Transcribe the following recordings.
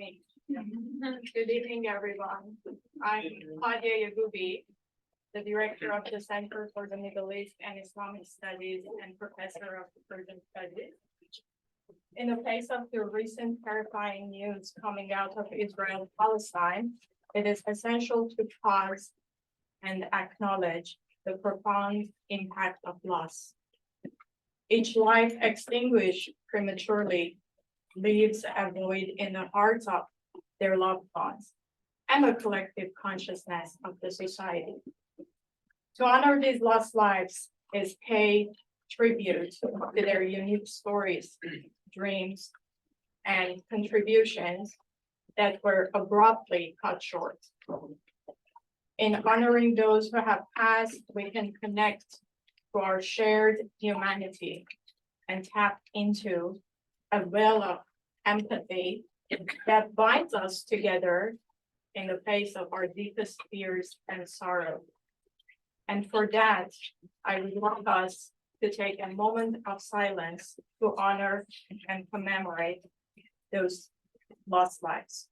me. Good evening, everyone. I'm Claudia Yagubi, the director of the Center for the Middle East and Islamic Studies and professor of Persian Studies. In the face of the recent terrifying news coming out of Israel and Palestine, it is essential to pause and acknowledge the profound impact of loss. Each life extinguished prematurely leaves a void in the hearts of their loved ones and the collective consciousness of the society. To honor these lost lives is pay tribute to their unique stories, dreams, and contributions that were abruptly cut short. In honoring those who have passed, we can connect to our shared humanity and tap into a well of empathy that binds us together in the face of our deepest fears and sorrow. And for that, I would want us to take a moment of silence to honor and commemorate those lost lives.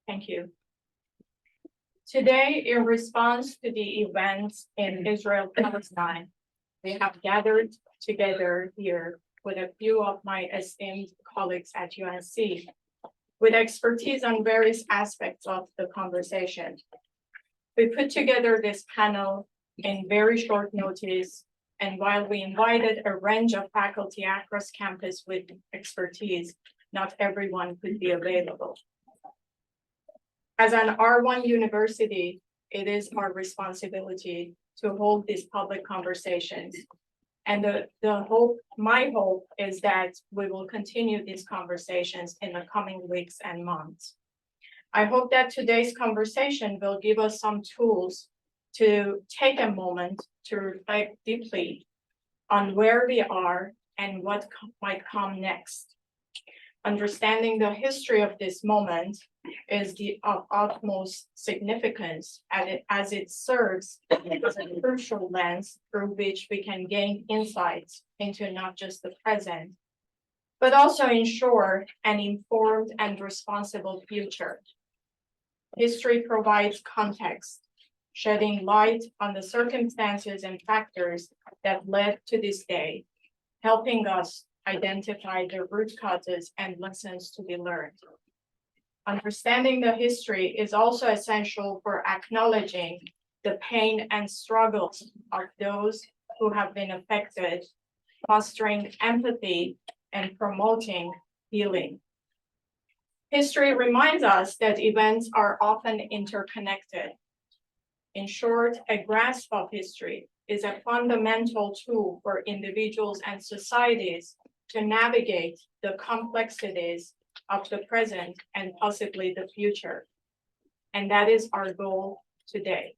Thank you. Today, in response to the events in Israel and Palestine, we have gathered together here with a few of my esteemed colleagues at UNC with expertise on various aspects of the conversation. We put together this panel in very short notice, and while we invited a range of faculty across campus with expertise, not everyone could be available. As an R1 university, it is our responsibility to hold these public conversations. And my hope is that we will continue these conversations in the coming weeks and months. I hope that today's conversation will give us some tools to take a moment to reflect deeply on where we are and what might come next. Understanding the history of this moment is of utmost significance as it serves as a crucial lens through which we can gain insights into not just the present, but also ensure an informed and responsible future. History provides context, shedding light on the circumstances and factors that led to this day, helping us identify the root causes and lessons to be learned. Understanding the history is also essential for acknowledging the pain and struggles of those who have been affected, fostering empathy and promoting healing. History reminds us that events are often interconnected. In short, a grasp of history is a fundamental tool for individuals and societies to navigate the complexities of the present and possibly the future. And that is our goal today.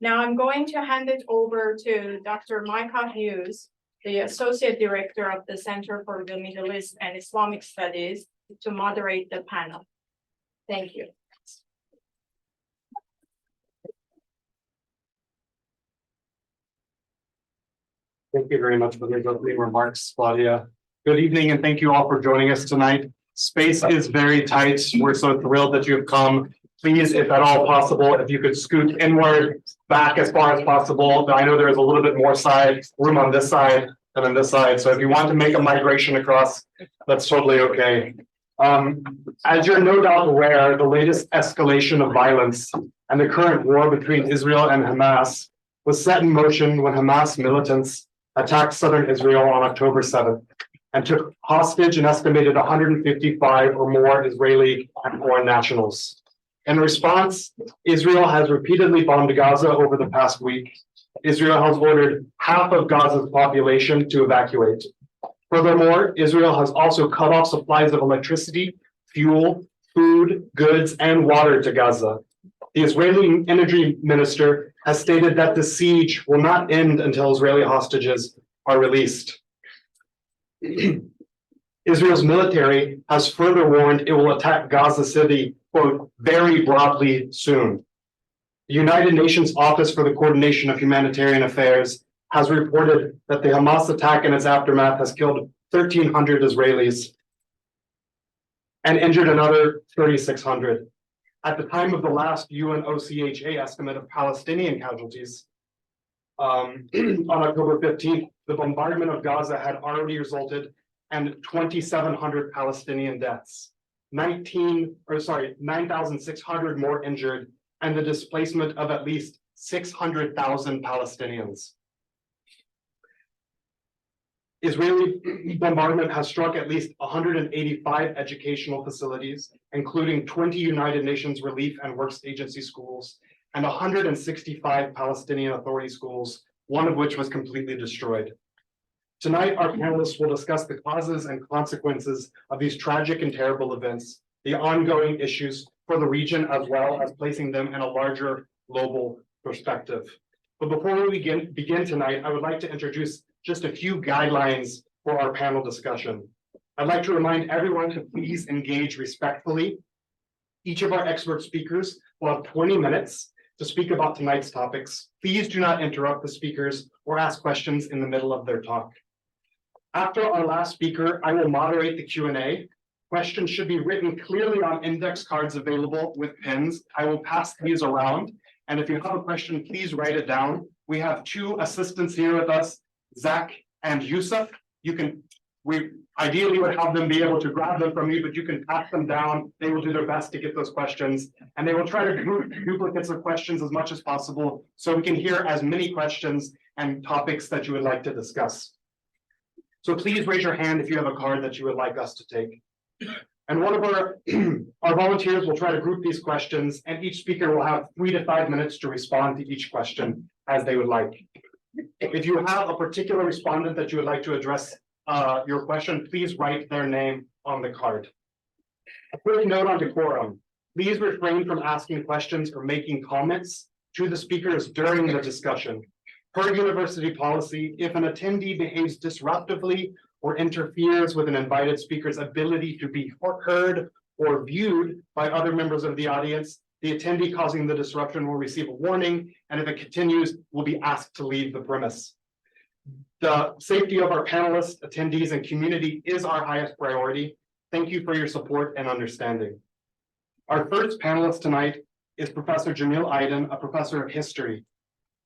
Now I'm going to hand it over to Dr. Micah Hughes, the Associate Director of the Center for the Middle East and Islamic Studies, to moderate the panel. Thank you. Thank you very much for those opening remarks, Claudia. Good evening, and thank you all for joining us tonight. Space is very tight. We're so thrilled that you have come. Please, if at all possible, if you could scoot inward, back as far as possible. I know there's a little bit more room on this side than on this side. So if you want to make a migration across, that's totally okay. As you're no doubt aware, the latest escalation of violence and the current war between Israel and Hamas was set in motion when Hamas militants attacked southern Israel on October 7th and took hostage an estimated 155 or more Israeli and foreign nationals. In response, Israel has repeatedly bombed Gaza over the past week. Israel has ordered half of Gaza's population to evacuate. Furthermore, Israel has also cut off supplies of electricity, fuel, food, goods, and water to Gaza. The Israeli energy minister has stated that the siege will not end until Israeli hostages are released. Israel's military has further warned it will attack Gaza City, quote, very broadly soon. The United Nations Office for the Coordination of Humanitarian Affairs has reported that the Hamas attack and its aftermath has killed 1,300 Israelis and injured another 3,600. At the time of the last UNOCHA estimate of Palestinian casualties, on October 15th, the bombardment of Gaza had already resulted in 2,700 Palestinian deaths, 9,600 more injured, and the displacement of at least 600,000 Palestinians. Israeli bombardment has struck at least 185 educational facilities, including 20 United Nations Relief and Works Agency schools, and 165 Palestinian Authority schools, one of which was completely destroyed. Tonight, our panelists will discuss the causes and consequences of these tragic and terrible events, the ongoing issues for the region, as well as placing them in a larger global perspective. But before we begin tonight, I would like to introduce just a few guidelines for our panel discussion. I'd like to remind everyone to please engage respectfully. Each of our expert speakers will have 20 minutes to speak about tonight's topics. Please do not interrupt the speakers or ask questions in the middle of their talk. After our last speaker, I will moderate the Q&A. Questions should be written clearly on index cards available with pens. I will pass these around. And if you have a question, please write it down. We have two assistants here with us, Zach and Yusuf. We ideally would have them be able to grab them from you, but you can pass them down. They will do their best to get those questions. And they will try to group duplicates of questions as much as possible so we can hear as many questions and topics that you would like to discuss. So please raise your hand if you have a card that you would like us to take. And one of our volunteers will try to group these questions, and each speaker will have 3 to 5 minutes to respond to each question as they would like. If you have a particular respondent that you would like to address your question, please write their name on the card. A quick note on decorum. Please refrain from asking questions or making comments to the speakers during the discussion. Per university policy, if an attendee behaves disruptively or interferes with an invited speaker's ability to be heard or viewed by other members of the audience, the attendee causing the disruption will receive a warning, and if it continues, will be asked to leave the premise. The safety of our panelists, attendees, and community is our highest priority. Thank you for your support and understanding. Our first panelist tonight is Professor Jamil Aydin, a professor of history.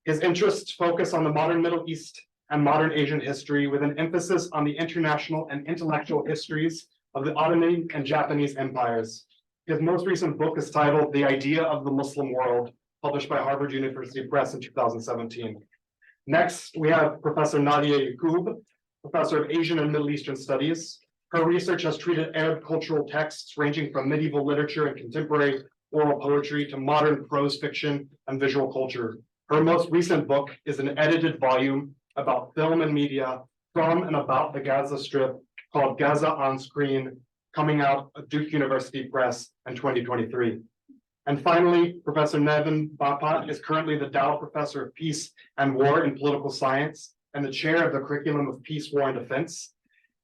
His interests focus on the modern Middle East and modern Asian history, with an emphasis on the international and intellectual histories of the Ottoman and Japanese empires. His most recent book is titled The Idea of the Muslim World, published by Harvard University Press in 2017. Next, we have Professor Nadia Yaqub, professor of Asian and Middle Eastern Studies. Her research has treated Arab cultural texts ranging from medieval literature and contemporary oral poetry to modern prose fiction and visual culture. Her most recent book is an edited volume about film and media from and about the Gaza Strip called Gaza on Screen, coming out of Duke University Press in 2023. And finally, Professor Nevin Bapat is currently the Dow Professor of Peace and War in Political Science and the chair of the Curriculum of Peace, War, and Defense.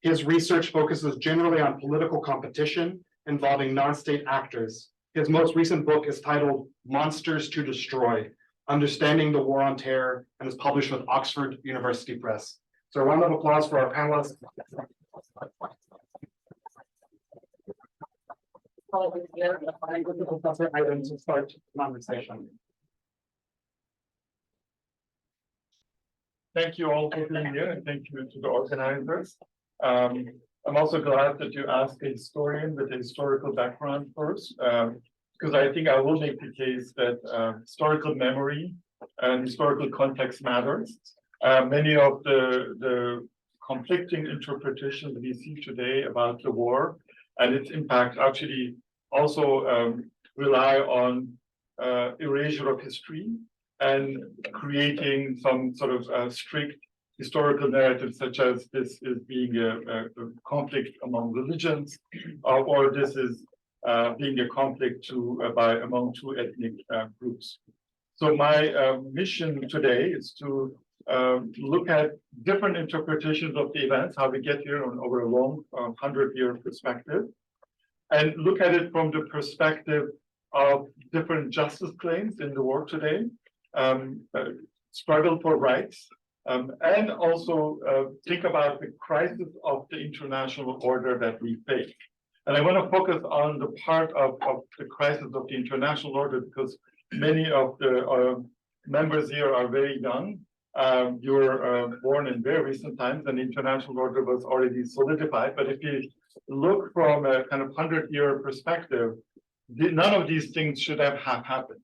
His research focuses generally on political competition involving non-state actors. His most recent book is titled Monsters to Destroy: Understanding the War on Terror, and is published with Oxford University Press. So a round of applause for our panelists. I go to Professor Aydin to start the conversation. Thank you all for being here, and thank you to the organizers. I'm also glad that you asked a historian with a historical background first, because I think I will make the case that historical memory and historical context matters. Many of the conflicting interpretations we see today about the war and its impact actually also rely on erasure of history and creating some sort of strict historical narratives such as this is being a conflict among religions, or this is being a conflict among two ethnic groups. So my mission today is to look at different interpretations of the events, how we get here over a long 100-year perspective, and look at it from the perspective of different justice claims in the world today, struggle for rights, and also think about the crisis of the international order that we face. And I want to focus on the part of the crisis of the international order because many of the members here are very young. You were born in very recent times and the international order was already solidified. But if you look from a kind of 100-year perspective, none of these things should have happened.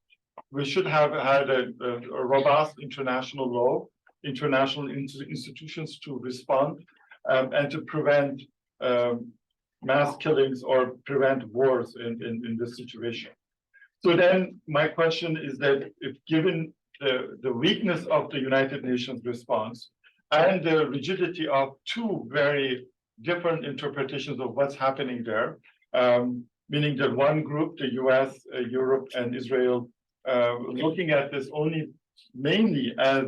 We should have had a robust international law, international institutions to respond and to prevent mass killings or prevent wars in this situation. So then my question is that if given the weakness of the United Nations response and the rigidity of two very different interpretations of what's happening there, meaning that one group, the US, Europe, and Israel, looking at this only mainly as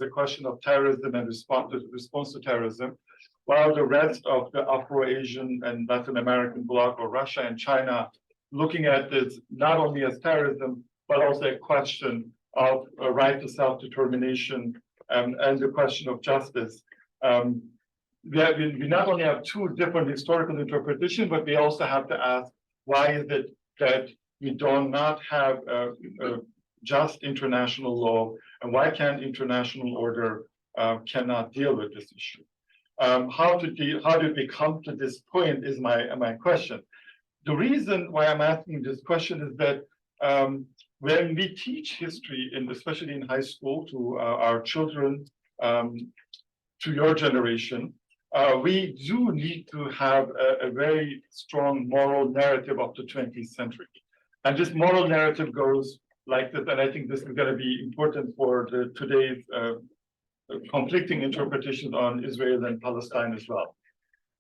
a question of terrorism and response to terrorism, while the rest of the Afro-Asian and Latin American bloc, or Russia and China, looking at this not only as terrorism, but also a question of a right to self-determination and the question of justice. We not only have two different historical interpretations, but we also have to ask, why is it that we do not have a just international law, and why can't international order cannot deal with this issue? How did we come to this point is my question. The reason why I'm asking this question is that when we teach history, especially in high school, to our children, to your generation, we do need to have a very strong moral narrative of the 20th century. And this moral narrative goes like this, and I think this is going to be important for today's conflicting interpretations on Israel and Palestine as well.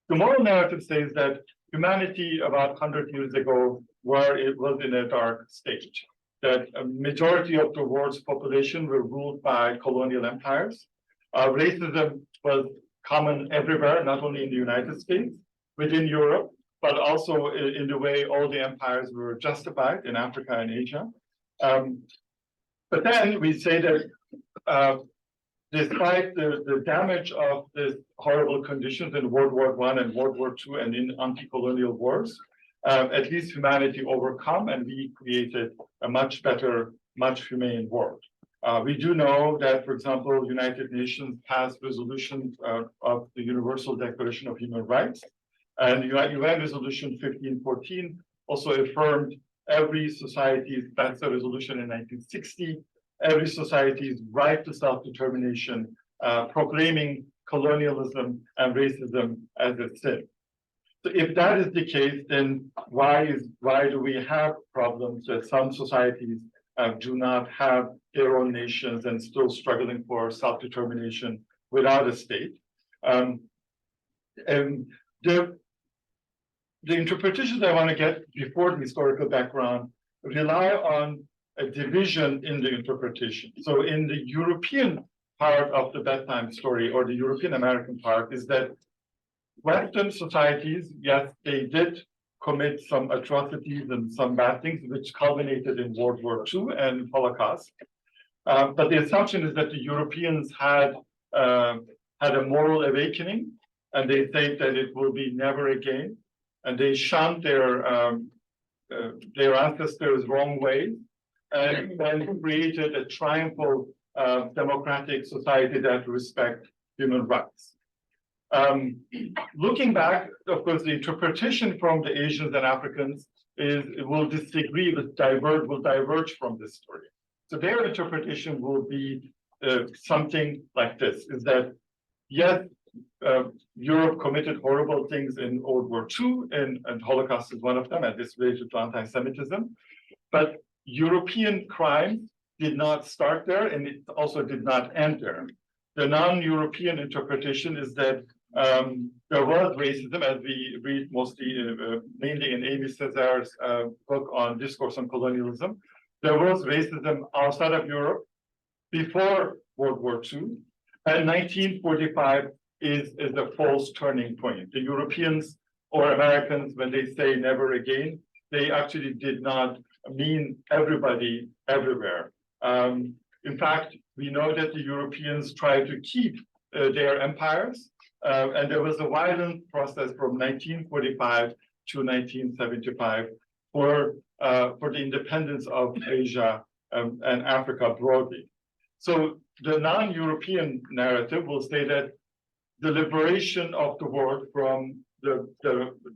The moral narrative says that humanity about 100 years ago was in a dark stage, that a majority of the world's population were ruled by colonial empires. Racism was common everywhere, not only in the United States, within Europe, but also in the way all the empires were justified in Africa and Asia. But then we say that despite the damage of these horrible conditions in World War I and World War II and in anti-colonial wars, at least humanity overcome and we created a much better, much humane world. We do know that, for example, United Nations passed resolutions of the Universal Declaration of Human Rights, and UN Resolution 1514 also affirmed every society's, that's a resolution in 1960, every society's right to self-determination, proclaiming colonialism and racism as a sin. So if that is the case, then why do we have problems that some societies do not have their own nations and still struggling for self-determination without a state? And the interpretations I want to get before the historical background rely on a division in the interpretation. So in the European part of the bedtime story, or the European American part, is that Western societies, yes, they did commit some atrocities and some bad things, which culminated in World War II and Holocaust. But the assumption is that the Europeans had a moral awakening, and they think that it will be never again, and they shunned their ancestors' wrong ways, and then created a triumphal democratic society that respects human rights. Looking back, of course, the interpretation from the Asians and Africans will diverge from this story. So their interpretation will be something like this: is that yes, Europe committed horrible things in World War II, and Holocaust is one of them, and this related to anti-Semitism, but European crime did not start there, and it also did not end there. The non-European interpretation is that there was racism, as we read mostly, mainly in Amy Cesar's book on Discourse on Colonialism. There was racism outside of Europe before World War II, and 1945 is the false turning point. The Europeans or Americans, when they say never again, they actually did not mean everybody everywhere. In fact, we know that the Europeans tried to keep their empires, and there was a violent process from 1945 to 1975 for the independence of Asia and Africa broadly. So the non-European narrative will say that the liberation of the world from the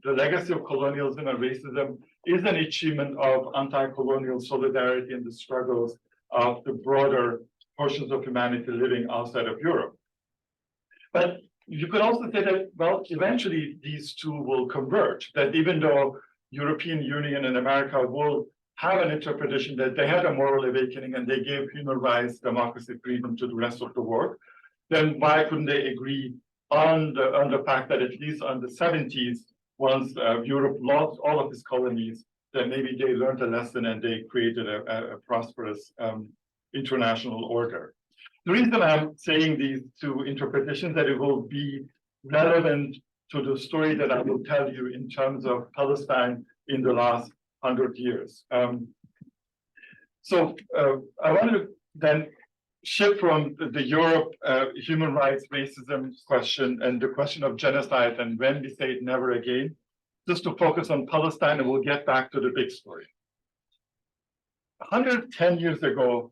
legacy of colonialism and racism is an achievement of anti-colonial solidarity in the struggles of the broader portions of humanity living outside of Europe. But you could also say that, well, eventually these two will converge, that even though European Union and America will have an interpretation that they had a moral awakening and they gave human rights, democracy, freedom to the rest of the world, then why couldn't they agree on the fact that at least on the 70s, once Europe lost all of its colonies, that maybe they learned a lesson and they created a prosperous international order. The reason I'm saying these two interpretations that it will be relevant to the story that I will tell you in terms of Palestine in the last 100 years. I want to then shift from the Europe human rights racism question and the question of genocide and when we say it never again, just to focus on Palestine, and we'll get back to the big story. 110 years ago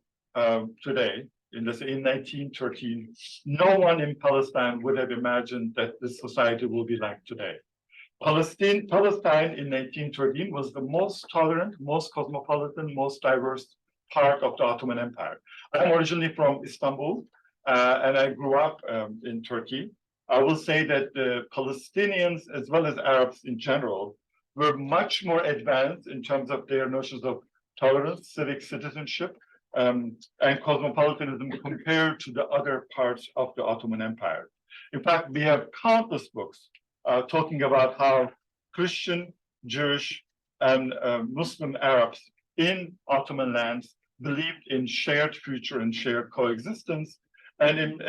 today, in 1913, no one in Palestine would have imagined that this society will be like today. Palestine in 1913 was the most tolerant, most cosmopolitan, most diverse part of the Ottoman Empire. I'm originally from Istanbul, and I grew up in Turkey. I will say that the Palestinians, as well as Arabs in general, were much more advanced in terms of their notions of tolerance, civic citizenship, and cosmopolitanism compared to the other parts of the Ottoman Empire. In fact, we have countless books talking about how Christian, Jewish, and Muslim Arabs in Ottoman lands believed in shared future and shared coexistence, and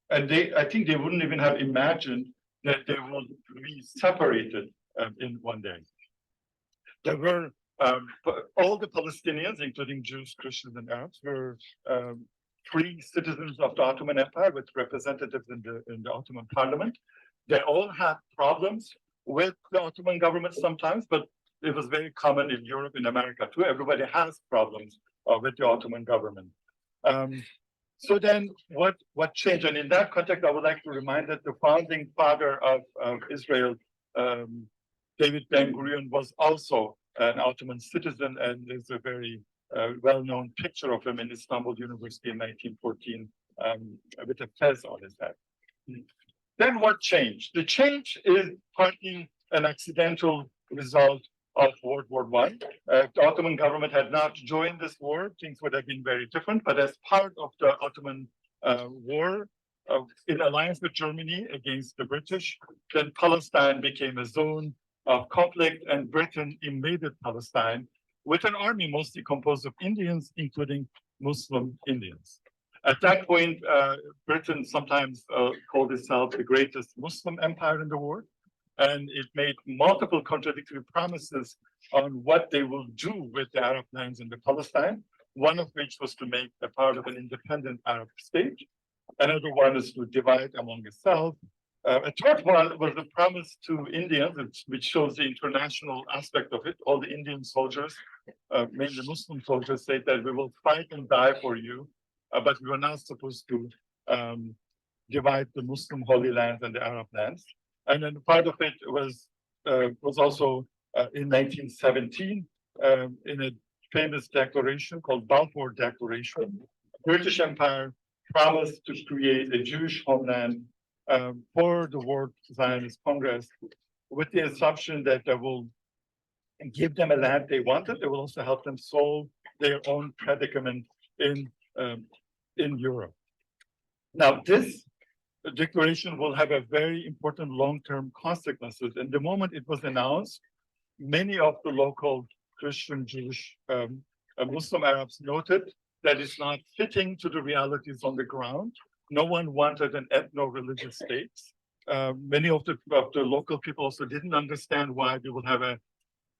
I think they wouldn't even have imagined that they would be separated in one day. There were all the Palestinians, including Jews, Christians, and Arabs, were free citizens of the Ottoman Empire with representatives in the Ottoman Parliament. They all had problems with the Ottoman government sometimes, but it was very common in Europe, in America too. Everybody has problems with the Ottoman government. So then what changed? And in that context, I would like to remind that the founding father of Israel, David Ben-Gurion, was also an Ottoman citizen, and there's a very well-known picture of him in Istanbul University in 1914 with a fez on his head. Then what changed? The change is partly an accidental result of World War I. The Ottoman government had not joined this war, things would have been very different, but as part of the Ottoman war, in alliance with Germany against the British, then Palestine became a zone of conflict, and Britain invaded Palestine with an army mostly composed of Indians, including Muslim Indians. At that point, Britain sometimes called itself the greatest Muslim empire in the world, and it made multiple contradictory promises on what they will do with the Arab lands in the Palestine, one of which was to make a part of an independent Arab state. Another one is to divide among itself. A third one was the promise to Indians, which shows the international aspect of it. All the Indian soldiers, mainly Muslim soldiers, say that we will fight and die for you, but we were not supposed to divide the Muslim Holy Lands and the Arab lands. And then part of it was also in 1917 in a famous declaration called Balfour Declaration. The British Empire promised to create a Jewish homeland for the World Zionist Congress, with the assumption that they will give them a land they wanted. They will also help them solve their own predicament in Europe. Now, this declaration will have a very important long-term consequences. And the moment it was announced, many of the local Christian, Jewish, Muslim Arabs noted that it's not fitting to the realities on the ground. No one wanted an ethno-religious state. Many of the local people also didn't understand why they would have a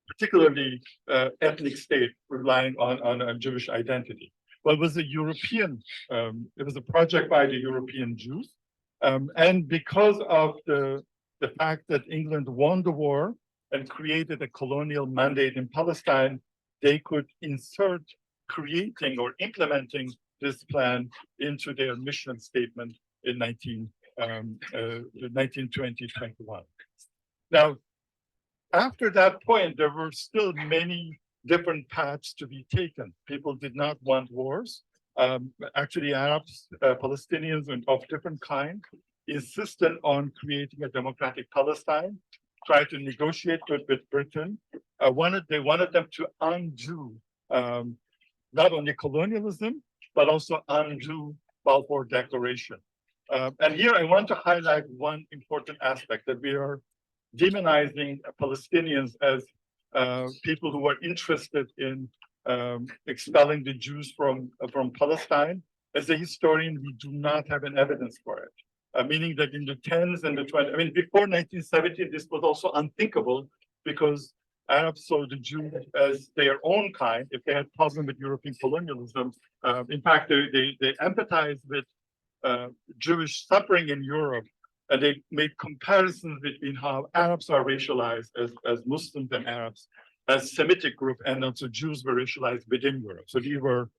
particularly ethnic state relying on Jewish identity. Well, it was a European, it was a project by the European Jews. And because of the fact that England won the war and created a colonial mandate in Palestine, they could insert creating or implementing this plan into their mission statement in 1920-21. Now, after that point, there were still many different paths to be taken. People did not want wars. Actually, Arabs, Palestinians of different kind insisted on creating a democratic Palestine, tried to negotiate with Britain. They wanted them to undo not only colonialism, but also undo Balfour Declaration. And here I want to highlight one important aspect, that we are demonizing Palestinians as people who are interested in expelling the Jews from Palestine. As a historian, we do not have an evidence for it. Meaning that in the 10s and the 20s, I mean, before 1970, this was also unthinkable because Arabs saw the Jews as their own kind. If they had problem with European colonialism, in fact, they empathized with Jewish suffering in Europe, and they made comparisons between how Arabs are racialized as Muslims and Arabs, as Semitic group, and also Jews were racialized within Europe. So these were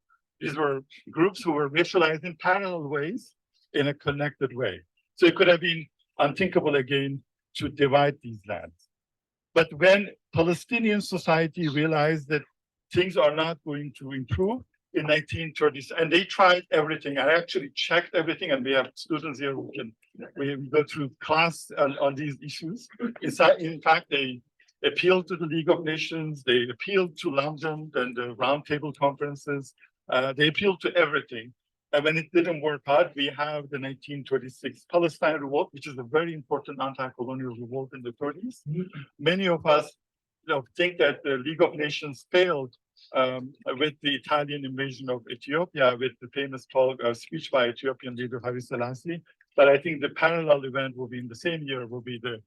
groups who were racialized in parallel ways, in a connected way. So it could have been unthinkable again to divide these lands. But when Palestinian society realized that things are not going to improve in 1930s, and they tried everything. I actually checked everything, and we have students here who can we go through class on these issues. In fact, they appealed to the League of Nations, they appealed to London and the roundtable conferences, they appealed to everything. And when it didn't work out, we have the 1936 Palestine Revolt, which is a very important anti-colonial revolt in the 30s. Many of us think that the League of Nations failed with the Italian invasion of Ethiopia, with the famous speech by Ethiopian leader Haile Selassie. But I think the parallel event will be in the same year, will be the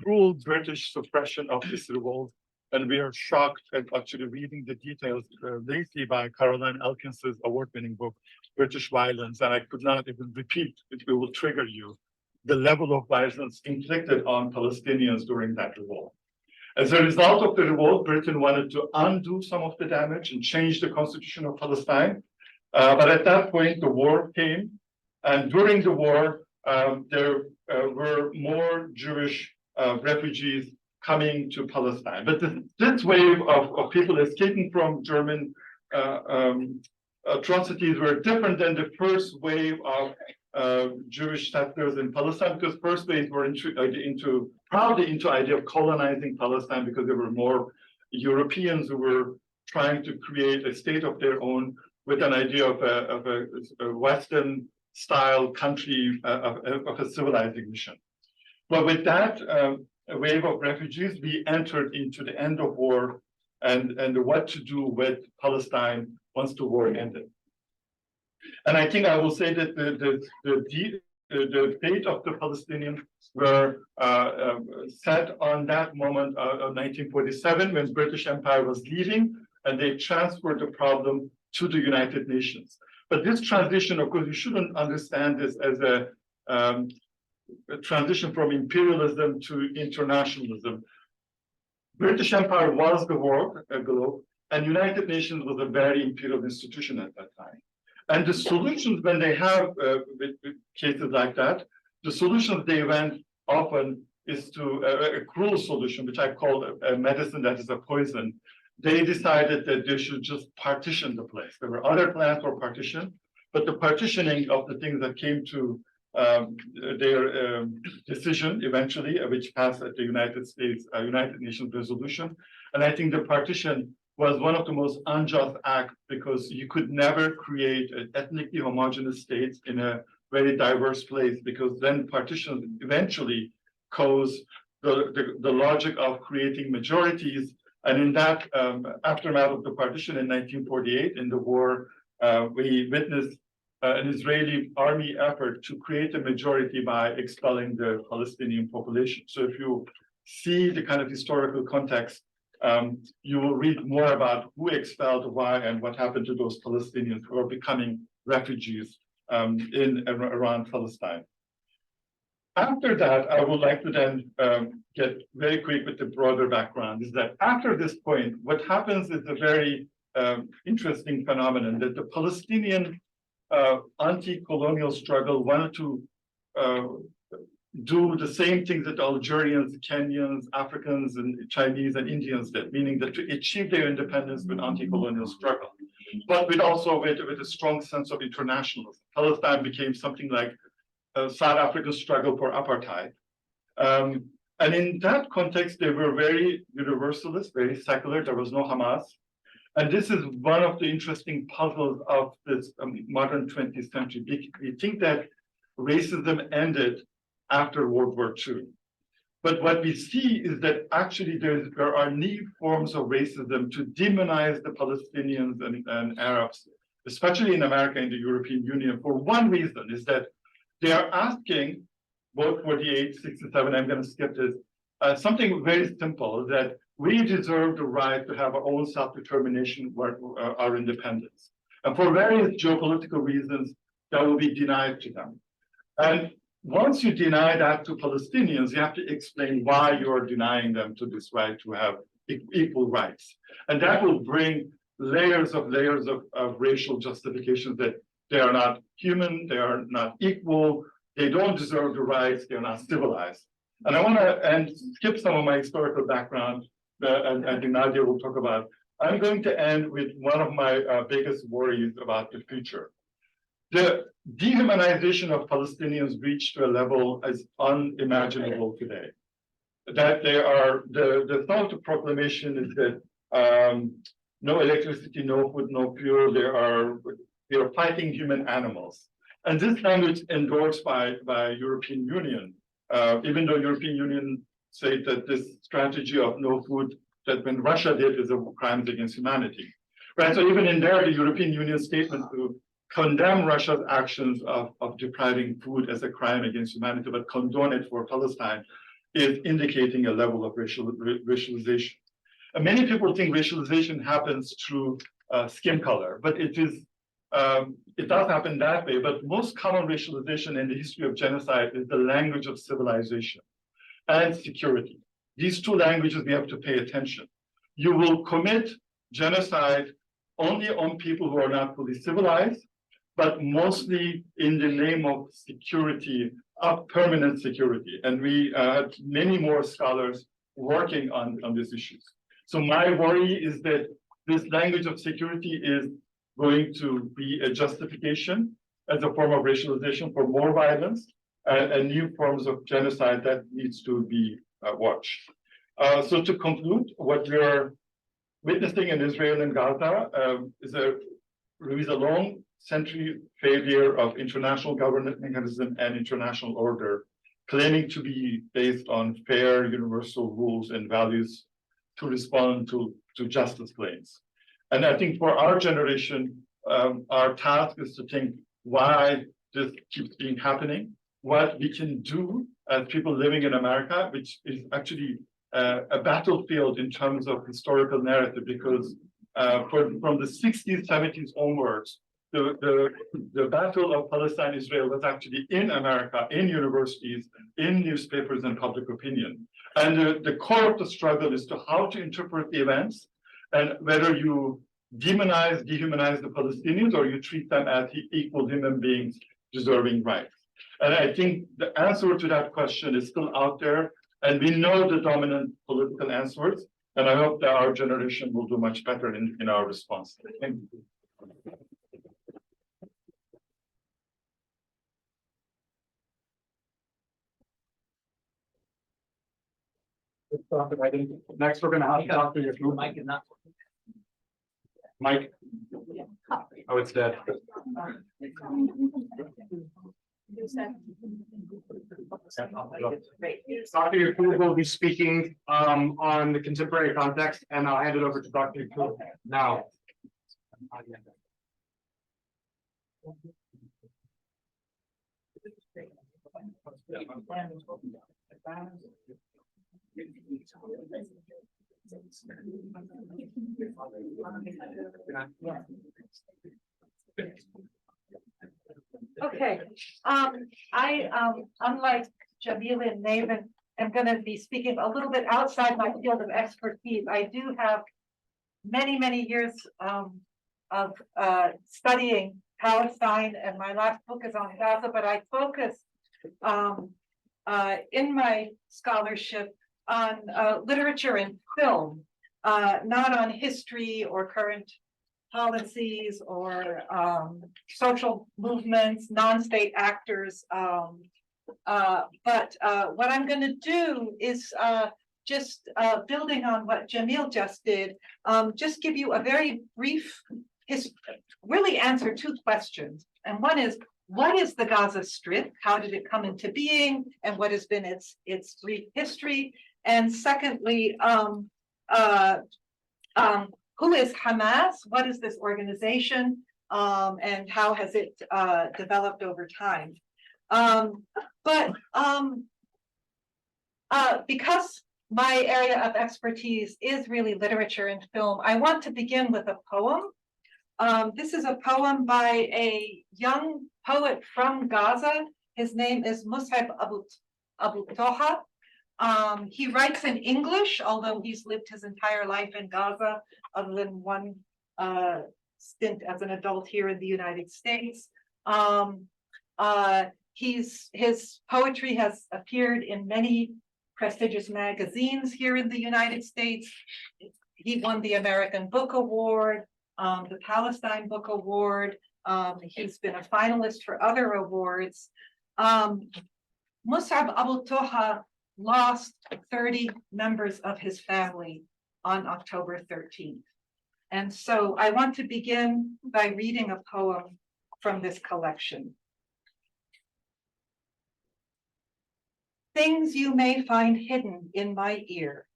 cruel British suppression of this revolt. And we are shocked at actually reading the details lately by Caroline Elkins's award-winning book, British Violence. And I could not even repeat, it will trigger you, the level of violence inflicted on Palestinians during that revolt. As a result of the revolt, Britain wanted to undo some of the damage and change the constitution of Palestine. But at that point, the war came. And during the war, there were more Jewish refugees coming to Palestine. But this wave of people escaping from German atrocities were different than the first wave of Jewish settlers in Palestine, because first wave were probably into idea of colonizing Palestine, because there were more Europeans who were trying to create a state of their own with an idea of a Western style country of a civilizing mission. But with that wave of refugees, we entered into the end of war and what to do with Palestine once the war ended. And I think I will say that the fate of the Palestinians were set on that moment of 1947, when British Empire was leaving, and they transferred the problem to the United Nations. But this transition, of course, you shouldn't understand this as a transition from imperialism to internationalism. British Empire was the world, globe, and United Nations was a very imperial institution at that time. And the solutions, when they have with cases like that, the solutions they went often is to a cruel solution, which I call a medicine that is a poison. They decided that they should just partition the place. There were other plans for partition, but the partitioning of the things that came to their decision eventually, which passed at the United States, United Nations resolution. And I think the partition was one of the most unjust acts, because you could never create an ethnically homogeneous state in a very diverse place, because then partition eventually cause the logic of creating majorities. And in that aftermath of the partition in 1948, in the war, we witnessed an Israeli army effort to create a majority by expelling the Palestinian population. So if you see the kind of historical context, you will read more about who expelled why and what happened to those Palestinians who are becoming refugees in and around Palestine. After that, I would like to then get very quick with the broader background, is that after this point, what happens is a very interesting phenomenon, that the Palestinian anti-colonial struggle wanted to do the same things that Algerians, Kenyans, Africans, and Chinese and Indians did, meaning that to achieve their independence with anti-colonial struggle, but with also with a strong sense of internationalism. Palestine became something like a South African struggle for apartheid. And in that context, they were very universalist, very secular. There was no Hamas. And this is one of the interesting puzzles of this modern 20th century. We think that racism ended after World War II. But what we see is that actually there are new forms of racism to demonize the Palestinians and Arabs, especially in America and the European Union, for one reason, is that they are asking, both 48, 67, I'm going to skip this, something very simple, that we deserve the right to have our own self-determination, our independence. And for various geopolitical reasons, that will be denied to them. And once you deny that to Palestinians, you have to explain why you are denying them to this right to have equal rights. And that will bring layers of racial justifications that they are not human, they are not equal, they don't deserve the rights, they're not civilized. And I want to skip some of my historical background, and I think Nadia will talk about. I'm going to end with one of my biggest worries about the future. The dehumanization of Palestinians reached to a level as unimaginable today. That they are, the thought of proclamation is that no electricity, no food, no fuel, they are fighting human animals. And this language endorsed by European Union, even though European Union say that this strategy of no food that when Russia did is a crimes against humanity. Right, so even in there, the European Union statement to condemn Russia's actions of depriving food as a crime against humanity, but condone it for Palestine, is indicating a level of racialization. And many people think racialization happens through skin color, but it does happen that way. But most common racialization in the history of genocide is the language of civilization and security. These two languages we have to pay attention. You will commit genocide only on people who are not fully civilized, but mostly in the name of security, of permanent security. And we had many more scholars working on these issues. So my worry is that this language of security is going to be a justification as a form of racialization for more violence and new forms of genocide that needs to be watched. So to conclude, what we are witnessing in Israel and Gaza is a long century failure of international governance mechanism and international order, claiming to be based on fair universal rules and values to respond to justice claims. And I think for our generation, our task is to think why this keeps being happening, what we can do as people living in America, which is actually a battlefield in terms of historical narrative, because from the 60s, 70s onwards, the battle of Palestine-Israel was actually in America, in universities, in newspapers and public opinion. And the core of the struggle is to how to interpret the events, and whether you dehumanize the Palestinians or you treat them as equal human beings deserving rights. And I think the answer to that question is still out there, and we know the dominant political answers, and I hope that our generation will do much better in our response. Thank you. Next, we're going to have Dr. Yasmin. Mike. Oh, it's dead. Dr. Yakub will be speaking on the contemporary context, and I'll hand it over to Dr. Yakub now. Okay, unlike Jamila and Navin, am going to be speaking a little bit outside my field of expertise. I do have many years of studying Palestine, and my last book is on Gaza, but I focus in my scholarship on literature and film, not on history or current policies or social movements, non-state actors. But what I'm going to do is just building on what Jamil just did, just give you a very brief really answer two questions. And one is, what is the Gaza Strip? How did it come into being? And what has been its brief history? And secondly, who is Hamas? What is this organization? And how has it developed over time? Because my area of expertise is really literature and film, I want to begin with a poem. This is a poem by a young poet from Gaza. His name is Mus'ab Abu Toha. He writes in English, although he's lived his entire life in Gaza, other than one stint as an adult here in the United States. His poetry has appeared in many prestigious magazines here in the United States. He won the American Book Award, the Palestine Book Award. He's been a finalist for other awards. Mus'ab Abu Toha lost 30 members of his family on October 13th. And so I want to begin by reading a poem from this collection. Things you may find hidden in my ear,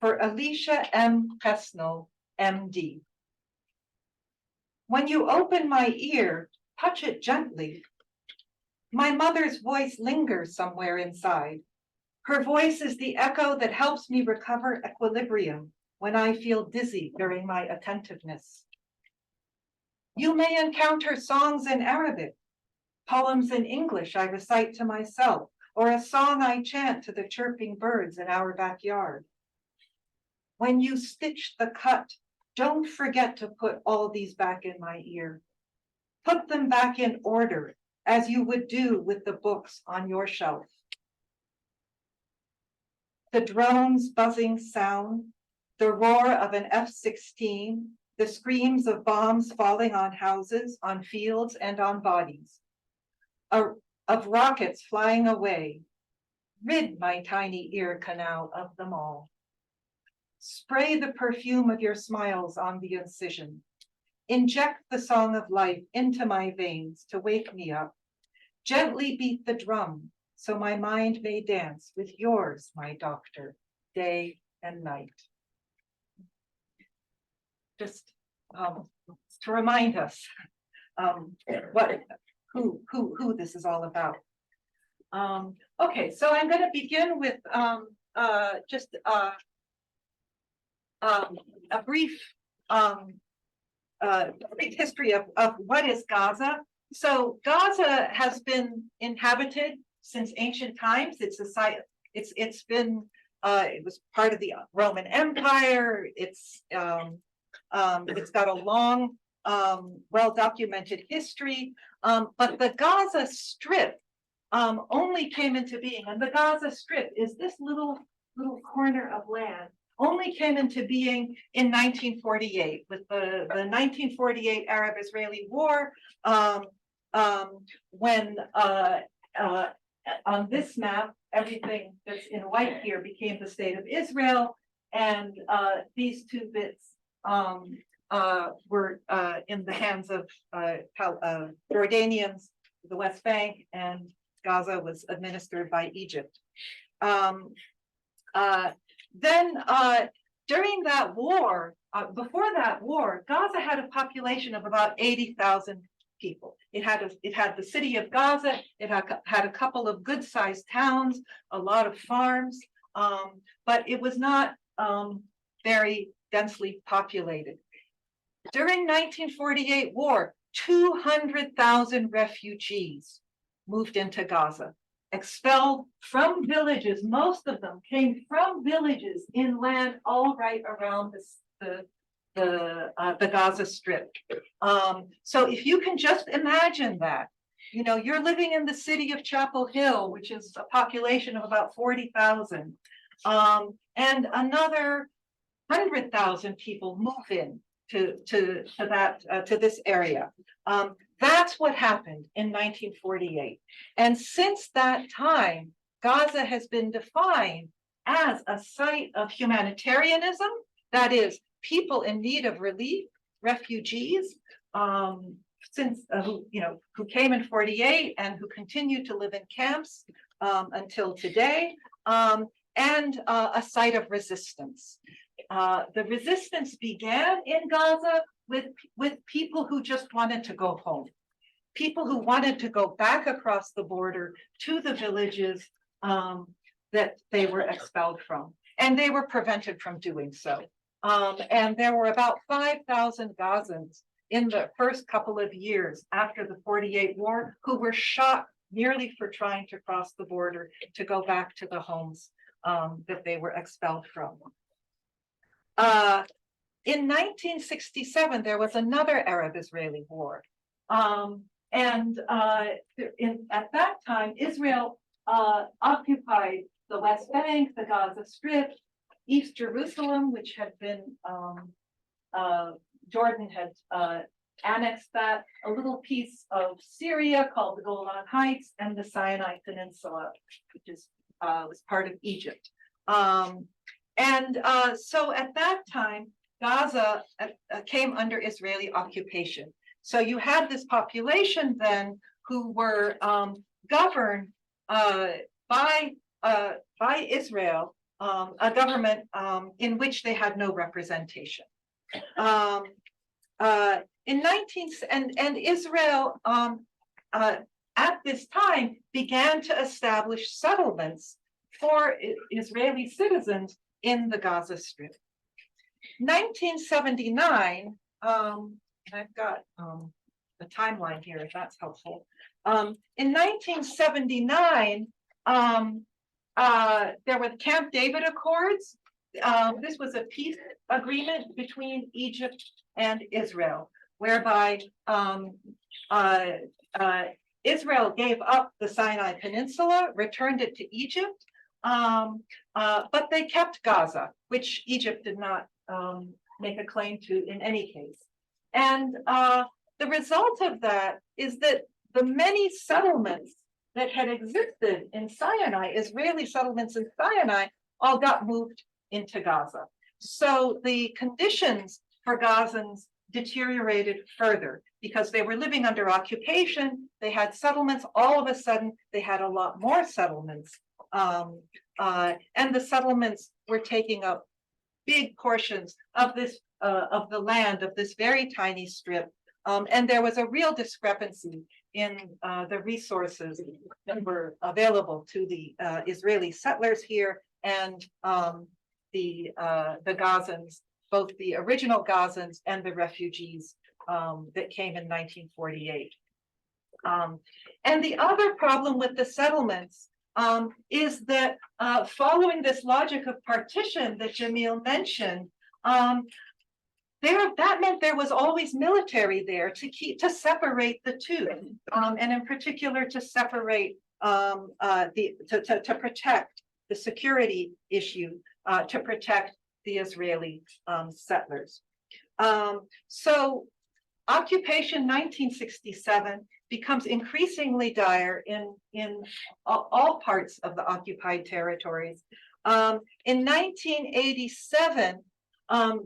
for Alicia M. Presnell, MD. When you open my ear, touch it gently. My mother's voice lingers somewhere inside. Her voice is the echo that helps me recover equilibrium when I feel dizzy during my attentiveness. You may encounter songs in Arabic, poems in English I recite to myself, or a song I chant to the chirping birds in our backyard. When you stitch the cut, don't forget to put all these back in my ear. Put them back in order, as you would do with the books on your shelf. The drone's buzzing sound, the roar of an F-16, the screams of bombs falling on houses, on fields, and on bodies, of rockets flying away. Rid my tiny ear canal of them all. Spray the perfume of your smiles on the incision. Inject the song of life into my veins to wake me up. Gently beat the drum so my mind may dance with yours, my doctor, day and night. Just to remind us who this is all about. Okay, so I'm going to begin with just a brief history of what is Gaza. So Gaza has been inhabited since ancient times. It's a site. It's been. It was part of the Roman Empire. It's got a long, well-documented history. But the Gaza Strip only came into being, and the Gaza Strip is this little corner of land. Only came into being in 1948 with the 1948 Arab-Israeli War, when on this map, everything that's in white here became the state of Israel, and these two bits were in the hands of Jordanians the West Bank, and Gaza was administered by Egypt. During that war, before that war, Gaza had a population of about 80,000 people. It had the city of Gaza. It had a couple of good-sized towns, a lot of farms, but it was not very densely populated. During 1948 war, 200,000 refugees moved into Gaza, expelled from villages. Most of them came from villages inland, all right around the Gaza Strip. So if you can just imagine that, you know, you're living in the city of Chapel Hill, which is a population of about 40,000, and another 100,000 people move in to this area. That's what happened in 1948. And since that time, Gaza has been defined as a site of humanitarianism, that is, people in need of relief, refugees, who came in 48 and who continue to live in camps until today, and a site of resistance. The resistance began in Gaza with people who just wanted to go home, people who wanted to go back across the border to the villages that they were expelled from, and they were prevented from doing so. And there were about 5,000 Gazans in the first couple of years after the 48 war who were shot merely for trying to cross the border to go back to the homes that they were expelled from. In 1967, there was another Arab-Israeli war. At that time, Israel occupied the West Bank, the Gaza Strip, East Jerusalem, which had been, Jordan had annexed that, a little piece of Syria called the Golan Heights, and the Sinai Peninsula, which was part of Egypt. So at that time, Gaza came under Israeli occupation. So you had this population then who were governed by Israel, a government in which they had no representation. Israel at this time began to establish settlements for Israeli citizens in the Gaza Strip. 1979, I've got the timeline here, if that's helpful. In 1979, there were the Camp David Accords. This was a peace agreement between Egypt and Israel, whereby Israel gave up the Sinai Peninsula, returned it to Egypt, but they kept Gaza, which Egypt did not make a claim to in any case. And the result of that is that the many settlements that had existed in Sinai, Israeli settlements in Sinai, all got moved into Gaza. So the conditions for Gazans deteriorated further because they were living under occupation. They had settlements. All of a sudden, they had a lot more settlements. And the settlements were taking up big portions of this of the land of this very tiny strip. And there was a real discrepancy in the resources that were available to the Israeli settlers here and the Gazans, both the original Gazans and the refugees that came in 1948. And the other problem with the settlements is that following this logic of partition that Jamil mentioned, that meant there was always military there to separate the two, and in particular to separate to protect the security issue, to protect the Israeli settlers. So occupation 1967 becomes increasingly dire in all parts of the occupied territories. In 1987,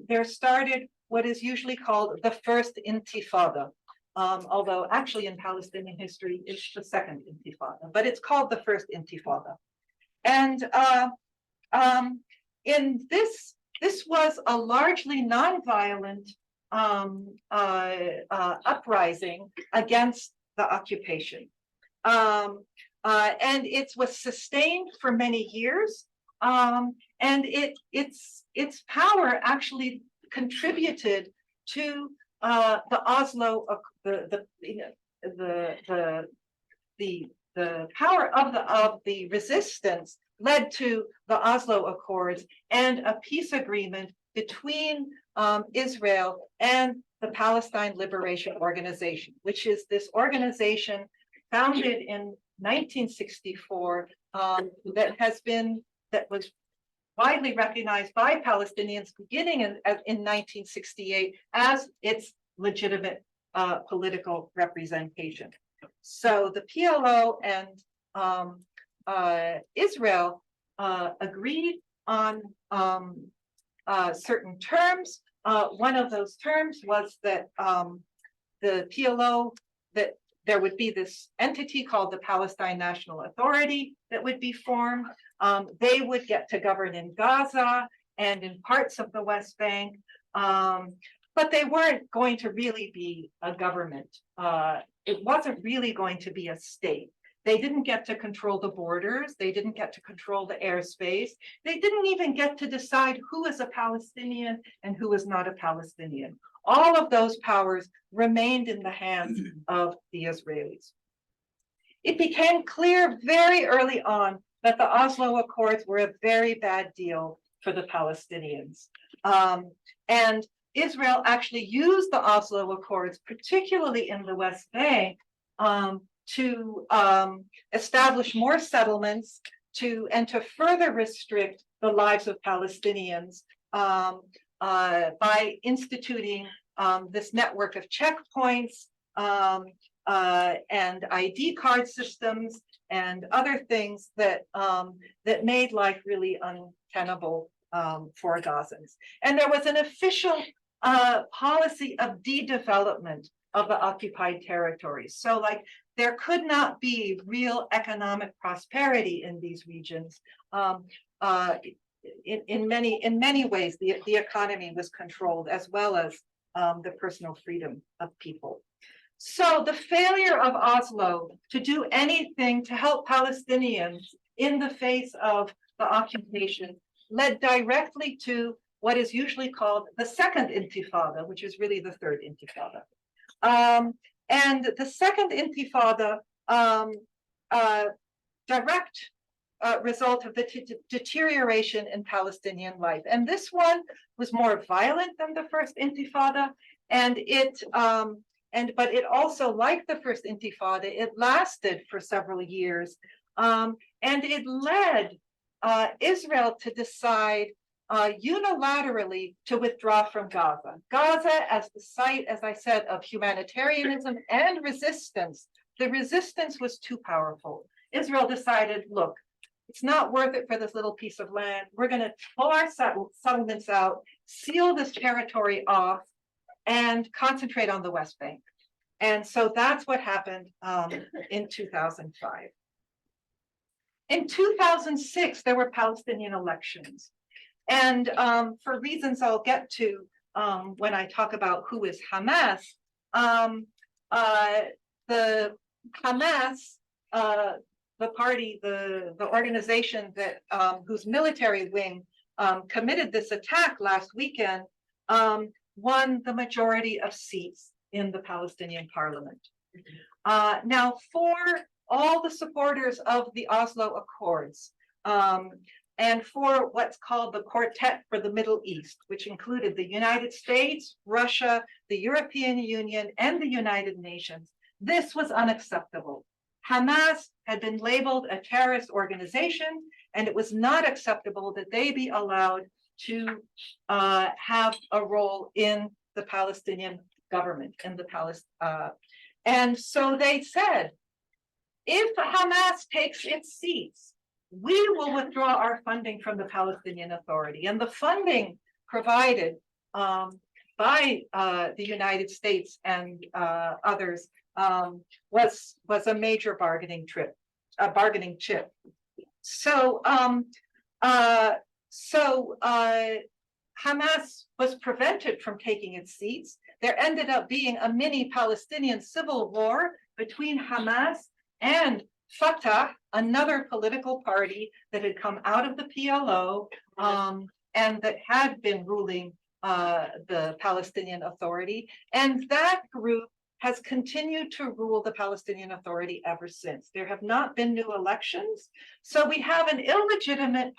there started what is usually called the first intifada. although actually in Palestinian history, it's the second intifada, but it's called the first intifada. And in this was a largely nonviolent uprising against the occupation. And it was sustained for many years. And its power actually contributed to the Oslo, the power of the resistance led to the Oslo Accords and a peace agreement between Israel and the Palestine Liberation Organization, which is this organization founded in 1964 that was widely recognized by Palestinians beginning in 1968 as its legitimate political representation. So the PLO and Israel agreed on certain terms. One of those terms was that the PLO, that there would be this entity called the Palestine National Authority that would be formed. They would get to govern in Gaza and in parts of the West Bank, but they weren't going to really be a government. It wasn't really going to be a state. They didn't get to control the borders. They didn't get to control the airspace. They didn't even get to decide who is a Palestinian and who is not a Palestinian. All of those powers remained in the hands of the Israelis. It became clear very early on that the Oslo Accords were a very bad deal for the Palestinians. And Israel actually used the Oslo Accords, particularly in the West Bank, to establish more settlements and to further restrict the lives of Palestinians by instituting this network of checkpoints and ID card systems and other things that made life really untenable for Gazans. And there was an official policy of de-development of the occupied territories. So like there could not be real economic prosperity in these regions. In many ways, the economy was controlled as well as the personal freedom of people. So the failure of Oslo to do anything to help Palestinians in the face of the occupation led directly to what is usually called the second intifada, which is really the third intifada. And the second intifada, direct result of the deterioration in Palestinian life. And this one was more violent than the first intifada, but it also, like the first intifada, it lasted for several years, and it led Israel to decide unilaterally to withdraw from Gaza. Gaza as the site, as I said, of humanitarianism and resistance. The resistance was too powerful. Israel decided, look, it's not worth it for this little piece of land. We're going to pull our settlements out, seal this territory off, and concentrate on the West Bank. And so that's what happened in 2005. In 2006, there were Palestinian elections. And for reasons I'll get to when I talk about who is Hamas, the Hamas, the party, the organization that whose military wing committed this attack last weekend, won the majority of seats in the Palestinian parliament. Now, for all the supporters of the Oslo Accords, and for what's called the Quartet for the Middle East, which included the United States, Russia, the European Union, and the United Nations, this was unacceptable. Hamas had been labeled a terrorist organization, and it was not acceptable that they be allowed to have a role in the Palestinian government, and so they said, if Hamas takes its seats, we will withdraw our funding from the Palestinian Authority. And the funding provided by the United States and others was a major bargaining chip. So Hamas was prevented from taking its seats. There ended up being a mini Palestinian civil war between Hamas and Fatah, another political party that had come out of the PLO and that had been ruling the Palestinian Authority. And that group has continued to rule the Palestinian Authority ever since. There have not been new elections. So we have an illegitimate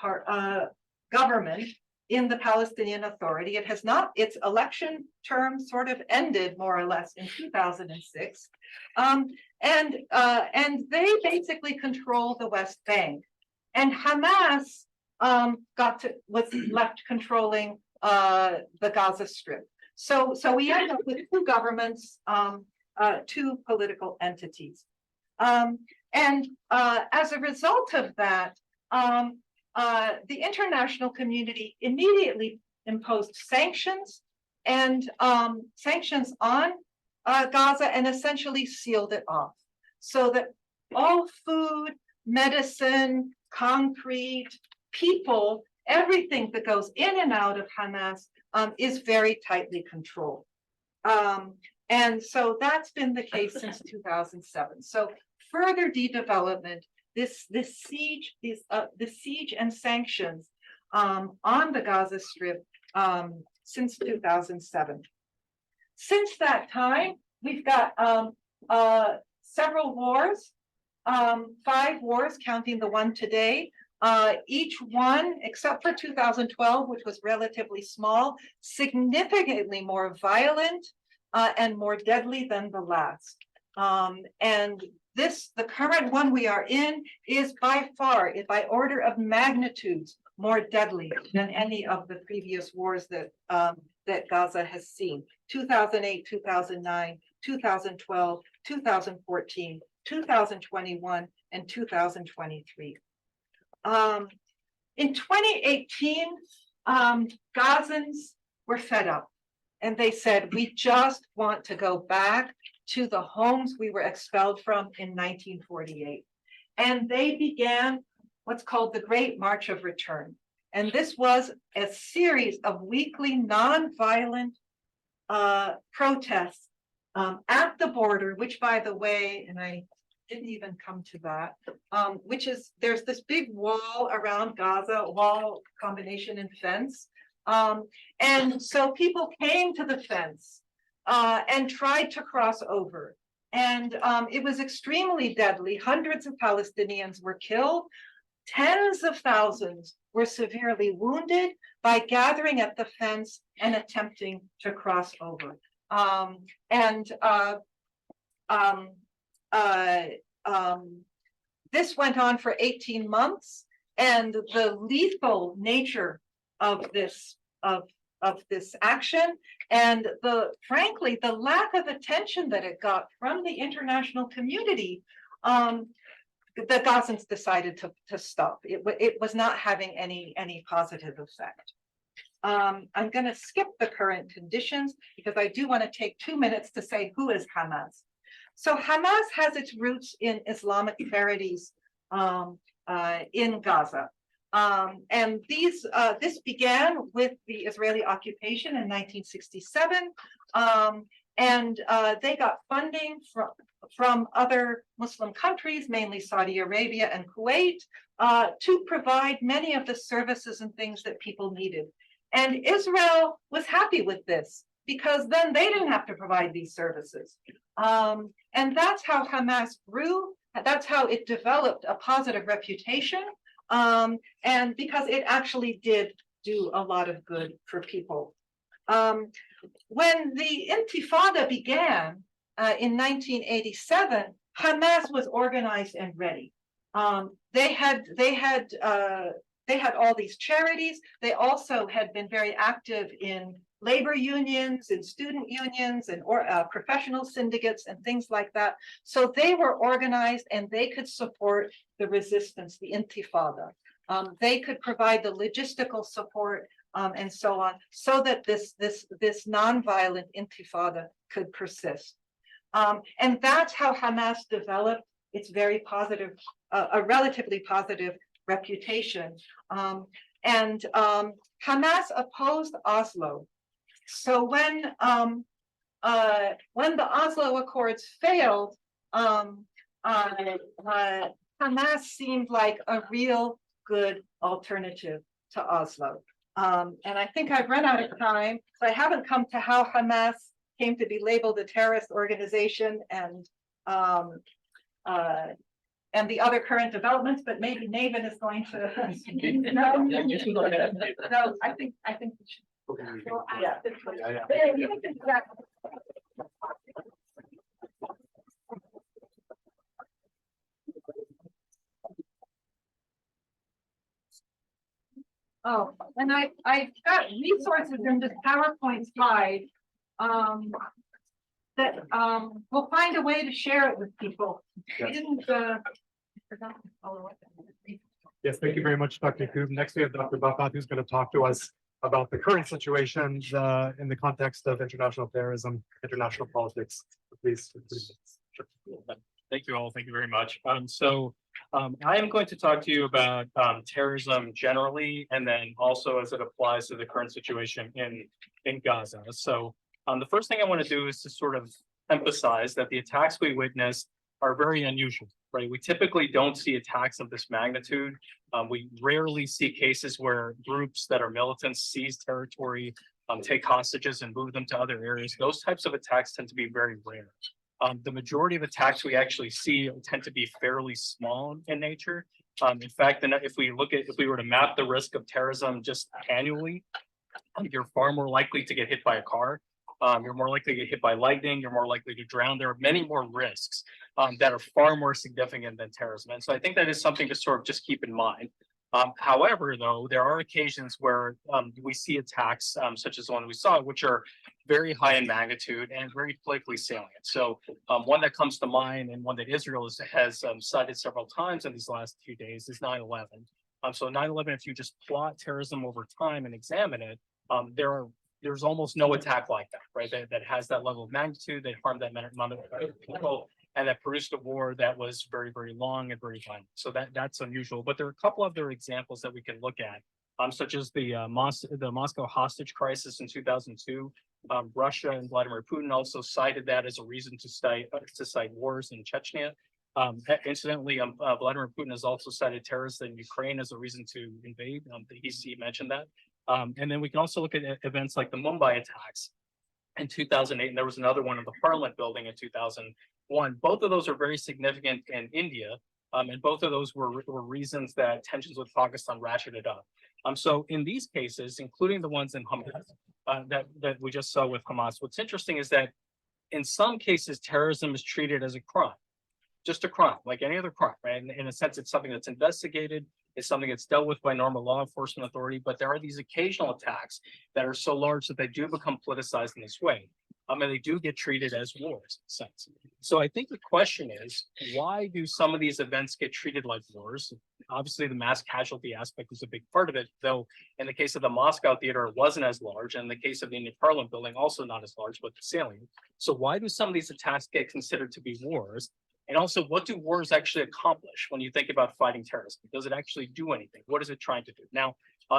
government in the Palestinian Authority. It has not, its election term sort of ended more or less in 2006. And they basically control the West Bank. And Hamas was left controlling the Gaza Strip. So we end up with two governments, two political entities. And as a result of that, the international community immediately imposed sanctions sanctions on Gaza and essentially sealed it off so that all food, medicine, concrete, people, everything that goes in and out of Hamas is very tightly controlled. And so that's been the case since 2007. So further de-development, this siege and sanctions on the Gaza Strip since 2007. Since that time, we've got several wars, 5 wars, counting the one today. Each one, except for 2012, which was relatively small, significantly more violent and more deadly than the last. And the current one we are in is by far, by order of magnitudes, more deadly than any of the previous wars that Gaza has seen. 2008, 2009, 2012, 2014, 2021, and 2023. In 2018, Gazans were fed up and they said, we just want to go back to the homes we were expelled from in 1948. And they began what's called the Great March of Return. And this was a series of weekly nonviolent protests at the border, which, by the way, and I didn't even come to that, which is, there's this big wall around Gaza, wall combination and fence. And so people came to the fence and tried to cross over. And it was extremely deadly. Hundreds of Palestinians were killed. Tens of thousands were severely wounded by gathering at the fence and attempting to cross over. This went on for 18 months, and the lethal nature of this action and frankly the lack of attention that it got from the international community, the Gazans decided to stop. It was not having any positive effect. I'm going to skip the current conditions because I do want to take 2 minutes to say who is Hamas. So Hamas has its roots in Islamic charities in Gaza. And this began with the Israeli occupation in 1967. And they got funding from other Muslim countries, mainly Saudi Arabia and Kuwait, to provide many of the services and things that people needed. And Israel was happy with this because then they didn't have to provide these services. And that's how Hamas grew. That's how it developed a positive reputation. And because it actually did do a lot of good for people. When the Intifada began in 1987, Hamas was organized and ready. They had all these charities. They also had been very active in labor unions and student unions and professional syndicates and things like that. So they were organized and they could support the resistance, the Intifada. They could provide the logistical support and so on, so that this nonviolent intifada could persist. And that's how Hamas developed its very positive, a relatively positive reputation. And Hamas opposed Oslo. So when the Oslo Accords failed, Hamas seemed like a real good alternative to Oslo. And I think I've run out of time, so I haven't come to how Hamas came to be labeled a terrorist organization and the other current developments, but maybe Navin is going to. No, I think we should. Yeah. Oh, and I got resources in this PowerPoint slide. That we'll find a way to share it with people. I didn't forgot to follow up. Yes, thank you very much, Dr. Koob. Next, we have Dr. Buffett, who's going to talk to us about the current situation in the context of international terrorism, international politics. Please. Sure. Thank you all. Thank you very much. I am going to talk to you about terrorism generally, and then also as it applies to the current situation in Gaza. So the first thing I want to do is to sort of emphasize that the attacks we witnessed are very unusual, right? We typically don't see attacks of this magnitude. We rarely see cases where groups that are militants seize territory, take hostages and move them to other areas. Those types of attacks tend to be very rare. The majority of attacks we actually see tend to be fairly small in nature. In fact, if we were to map the risk of terrorism just annually, you're far more likely to get hit by a car. You're more likely to get hit by lightning. You're more likely to drown. There are many more risks that are far more significant than terrorism. And so I think that is something to sort of just keep in mind. However, though, there are occasions where we see attacks such as the one we saw, which are very high in magnitude and very politically salient. So one that comes to mind and one that Israel has cited several times in these last few days is 9/11. So 9/11, if you just plot terrorism over time and examine it, there's almost no attack like that, right? That has that level of magnitude, that harmed that amount of people, and that produced a war that was very, very long and very violent. So that's unusual. But there are a couple other examples that we can look at, such as the Moscow hostage crisis in 2002. Russia and Vladimir Putin also cited that as a reason to cite wars in Chechnya. Incidentally, Vladimir Putin has also cited terrorists in Ukraine as a reason to invade. He mentioned that. And then we can also look at events like the Mumbai attacks in 2008, and there was another one in the Parliament building in 2001. Both of those are very significant in India, and both of those were reasons that tensions with Pakistan ratcheted up. So in these cases, including the ones in Hamas that we just saw with Hamas, what's interesting is that in some cases, terrorism is treated as a crime, just a crime, like any other crime, right? And in a sense, it's something that's investigated. It's something that's dealt with by normal law enforcement authority, but there are these occasional attacks that are so large that they do become politicized in this way. And they do get treated as wars in a sense. So I think the question is, why do some of these events get treated like wars? Obviously, the mass casualty aspect is a big part of it, though in the case of the Moscow theater, it wasn't as large. And in the case of the Indian Parliament building, also not as large, but the salient. So why do some of these attacks get considered to be wars? And also, what do wars actually accomplish when you think about fighting terrorism? Does it actually do anything? What is it trying to do? Now,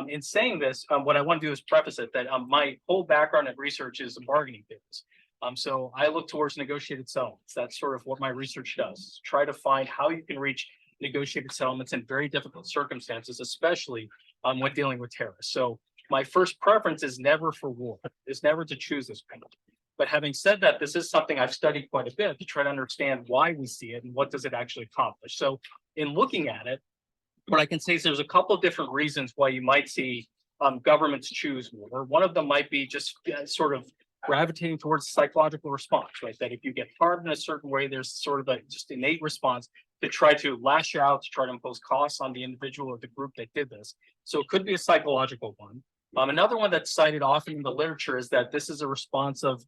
in saying this, what I want to do is preface it that my whole background in research is bargaining theories. So I look towards negotiated settlements. That's sort of what my research does. Try to find how you can reach negotiated settlements in very difficult circumstances, especially when dealing with terrorists. So my first preference is never for war. It's never to choose this path. But having said that, this is something I've studied quite a bit to try to understand why we see it and what does it actually accomplish. So in looking at it, what I can say is there's a couple of different reasons why you might see governments choose war. One of them might be just sort of gravitating towards psychological response, right? That if you get harmed in a certain way, there's sort of a just innate response to try to lash out, to try to impose costs on the individual or the group that did this. So it could be a psychological one. Another one that's cited often in the literature is that this is a response of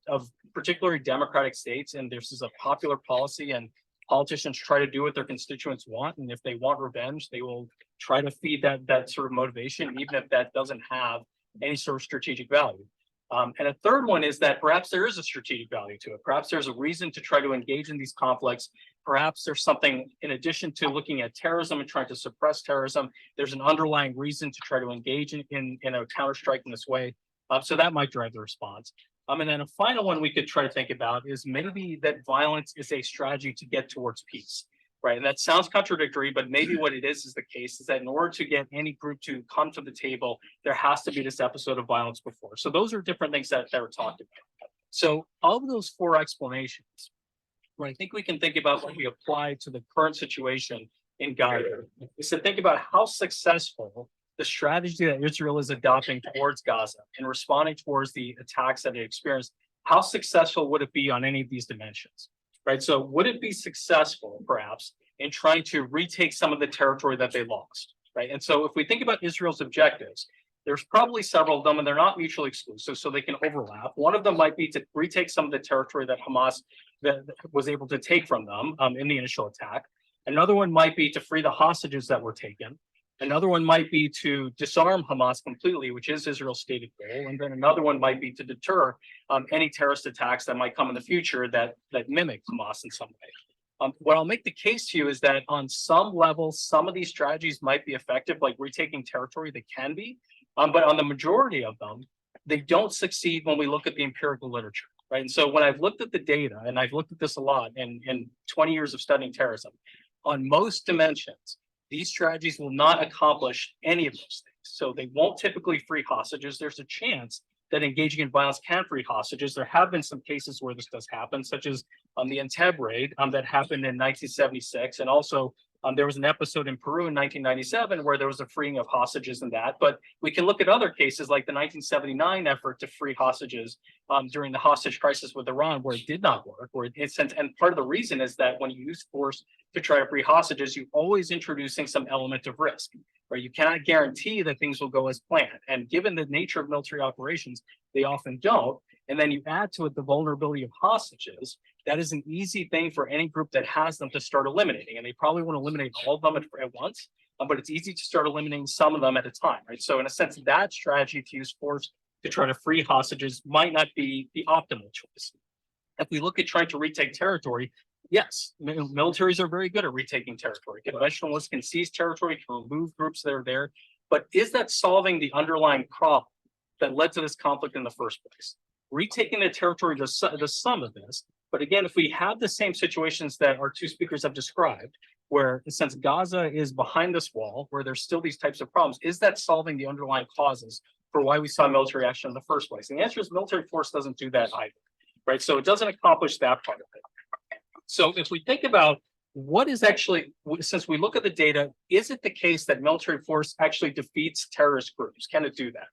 particularly democratic states, and this is a popular policy, and politicians try to do what their constituents want, and if they want revenge, they will try to feed that sort of motivation, even if that doesn't have any sort of strategic value. And a third one is that perhaps there is a strategic value to it. Perhaps there's a reason to try to engage in these conflicts. Perhaps there's something in addition to looking at terrorism and trying to suppress terrorism, there's an underlying reason to try to engage in a counterstrike in this way. So that might drive the response. And then a final one we could try to think about is maybe that violence is a strategy to get towards peace. Right, and that sounds contradictory, but maybe what it is the case is that in order to get any group to come to the table, there has to be this episode of violence before. So those are different things that were talked about. So of those four explanations, what I think we can think about when we apply to the current situation in Gaza is to think about how successful the strategy that Israel is adopting towards Gaza and responding towards the attacks that it experienced, how successful would it be on any of these dimensions? Right. So would it be successful, perhaps, in trying to retake some of the territory that they lost? Right. And so if we think about Israel's objectives, there's probably several of them, and they're not mutually exclusive, so they can overlap. One of them might be to retake some of the territory that Hamas was able to take from them in the initial attack. Another one might be to free the hostages that were taken. Another one might be to disarm Hamas completely, which is Israel's stated goal. And then another one might be to deter any terrorist attacks that might come in the future that mimic Hamas in some way. What I'll make the case to you is that on some level, some of these strategies might be effective, like retaking territory, they can be. But on the majority of them, they don't succeed when we look at the empirical literature. Right. And so when I've looked at the data, and I've looked at this a lot in 20 years of studying terrorism, on most dimensions, these strategies will not accomplish any of those things. So they won't typically free hostages. There's a chance that engaging in violence can free hostages. There have been some cases where this does happen, such as the Entebbe raid that happened in 1976. And also there was an episode in Peru in 1997 where there was a freeing of hostages in that. But we can look at other cases like the 1979 effort to free hostages during the hostage crisis with Iran, where it did not work. And part of the reason is that when you use force to try to free hostages, you're always introducing some element of risk, right? You cannot guarantee that things will go as planned. And given the nature of military operations, they often don't. And then you add to it the vulnerability of hostages. That is an easy thing for any group that has them to start eliminating. And they probably want to eliminate all of them at once, but it's easy to start eliminating some of them at a time, right? So in a sense, that strategy to use force to try to free hostages might not be the optimal choice. If we look at trying to retake territory, yes, militaries are very good at retaking territory. Conventionalists can seize territory, can remove groups that are there. But is that solving the underlying problem that led to this conflict in the first place? Retaking the territory, the sum of this. But again, if we have the same situations that our two speakers have described, where since Gaza is behind this wall, where there's still these types of problems, is that solving the underlying causes for why we saw military action in the first place? And the answer is military force doesn't do that either, right? So it doesn't accomplish that part of it. So if we think about what is actually, since we look at the data, is it the case that military force actually defeats terrorist groups? Can it do that?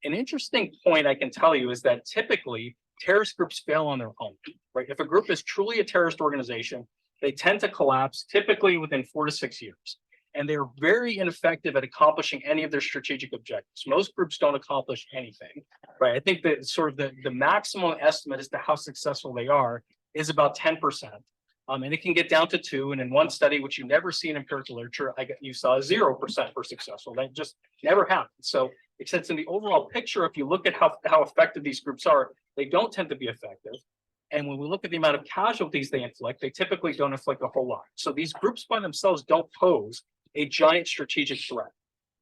An interesting point I can tell you is that typically terrorist groups fail on their own, right? If a group is truly a terrorist organization, they tend to collapse typically within 4 to 6 years. And they're very ineffective at accomplishing any of their strategic objectives. Most groups don't accomplish anything, right? I think that sort of the maximum estimate as to how successful they are is about 10%. And it can get down to 2. And in one study, which you never see in empirical literature, you saw 0% for successful. That just never happened. So since in the overall picture, if you look at how effective these groups are, they don't tend to be effective. And when we look at the amount of casualties they inflict, they typically don't inflict a whole lot. So these groups by themselves don't pose a giant strategic threat.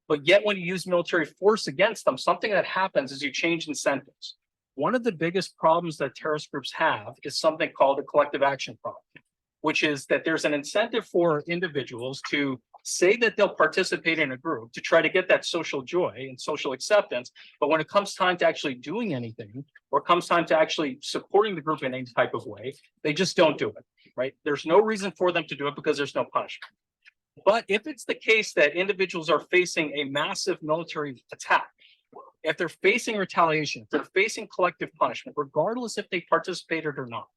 But yet when you use military force against them, something that happens is you change incentives. One of the biggest problems that terrorist groups have is something called a collective action problem, which is that there's an incentive for individuals to say that they'll participate in a group to try to get that social joy and social acceptance. But when it comes time to actually doing anything, or comes time to actually supporting the group in any type of way, they just don't do it, right? There's no reason for them to do it because there's no punishment. But if it's the case that individuals are facing a massive military attack, if they're facing retaliation, if they're facing collective punishment, regardless if they participated or not,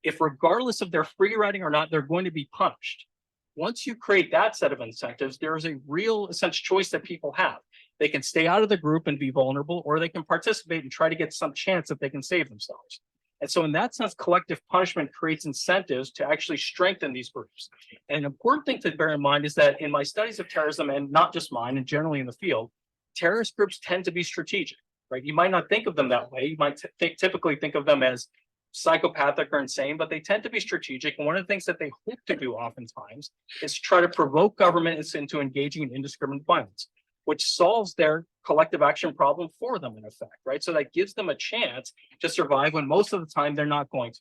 if regardless of their free riding or not, they're going to be punished. Once you create that set of incentives, there is a real sense choice that people have. They can stay out of the group and be vulnerable, or they can participate and try to get some chance that they can save themselves. And so in that sense, collective punishment creates incentives to actually strengthen these groups. And an important thing to bear in mind is that in my studies of terrorism, and not just mine, and generally in the field, terrorist groups tend to be strategic, right? You might not think of them that way. You might typically think of them as psychopathic or insane, but they tend to be strategic. And one of the things that they hope to do oftentimes is try to provoke governments into engaging in indiscriminate violence, which solves their collective action problem for them in effect, right? So that gives them a chance to survive when most of the time they're not going to.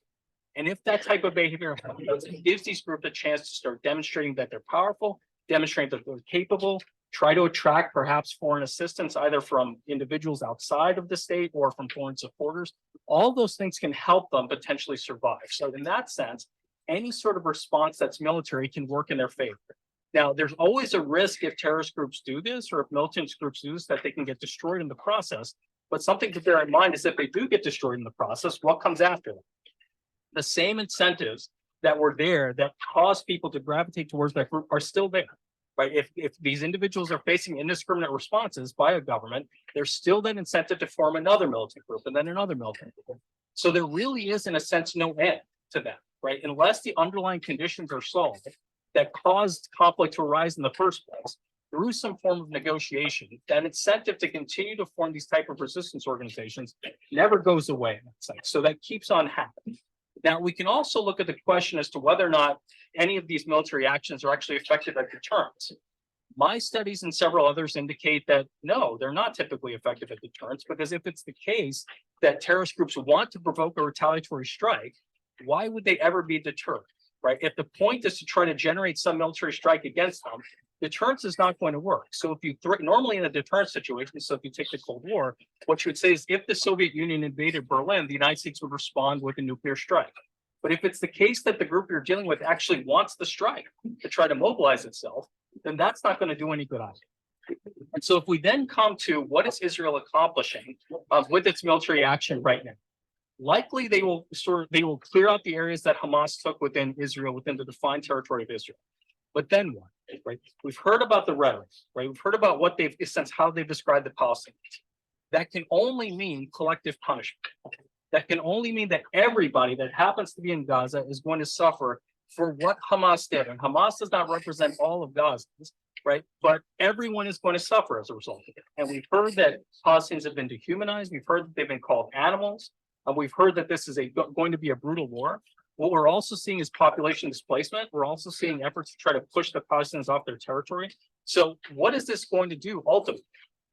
And if that type of behavior happens, it gives these groups a chance to start demonstrating that they're powerful, demonstrate that they're capable, try to attract perhaps foreign assistance, either from individuals outside of the state or from foreign supporters. All those things can help them potentially survive. So in that sense, any sort of response that's military can work in their favor. Now, there's always a risk if terrorist groups do this, or if militant groups do this, that they can get destroyed in the process. But something to bear in mind is if they do get destroyed in the process, what comes after them? The same incentives that were there that cause people to gravitate towards that group are still there, right? If these individuals are facing indiscriminate responses by a government, there's still that incentive to form another militant group and then another militant group. So there really is, in a sense, no end to that, right? Unless the underlying conditions are solved that caused conflict to arise in the first place through some form of negotiation, that incentive to continue to form these type of resistance organizations never goes away in that sense. So that keeps on happening. Now, we can also look at the question as to whether or not any of these military actions are actually effective at deterrence. My studies and several others indicate that no, they're not typically effective at deterrence, because if it's the case that terrorist groups want to provoke a retaliatory strike, why would they ever be deterred, right? If the point is to try to generate some military strike against them, deterrence is not going to work. So if you normally in a deterrence situation, so if you take the Cold War, what you would say is if the Soviet Union invaded Berlin, the United States would respond with a nuclear strike. But if it's the case that the group you're dealing with actually wants the strike to try to mobilize itself, then that's not going to do any good either. And so if we then come to what is Israel accomplishing with its military action right now, likely they will clear out the areas that Hamas took within Israel, within the defined territory of Israel. But then what, right? We've heard about the rhetoric, right? We've heard about what they've, in a sense, how they've described the Palestinians. That can only mean collective punishment. That can only mean that everybody that happens to be in Gaza is going to suffer for what Hamas did. And Hamas does not represent all of Gazans, right? But everyone is going to suffer as a result of it. And we've heard that Palestinians have been dehumanized. We've heard that they've been called animals. We've heard that this is going to be a brutal war. What we're also seeing is population displacement. We're also seeing efforts to try to push the Palestinians off their territory. So what is this going to do ultimately,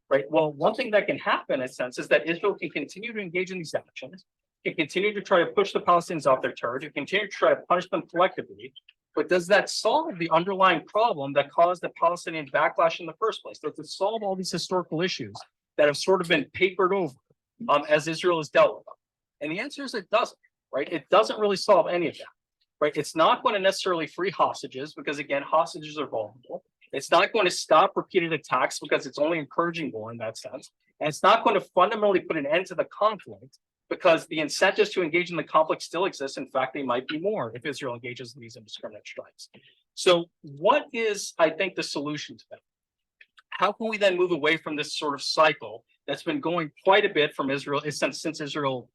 right? Well, one thing that can happen in a sense is that Israel can continue to engage in these actions, can continue to try to push the Palestinians off their territory, continue to try to punish them collectively. But does that solve the underlying problem that caused the Palestinian backlash in the first place? Does it solve all these historical issues that have sort of been papered over as Israel has dealt with them? And the answer is it doesn't. Right? It doesn't really solve any of that, right? It's not going to necessarily free hostages because, again, hostages are vulnerable. It's not going to stop repeated attacks because it's only encouraging war in that sense. And it's not going to fundamentally put an end to the conflict because the incentives to engage in the conflict still exist. In fact, they might be more if Israel engages in these indiscriminate strikes. So what is, I think, the solution to that? How can we then move away from this sort of cycle that's been going quite a bit from Israel since Israel's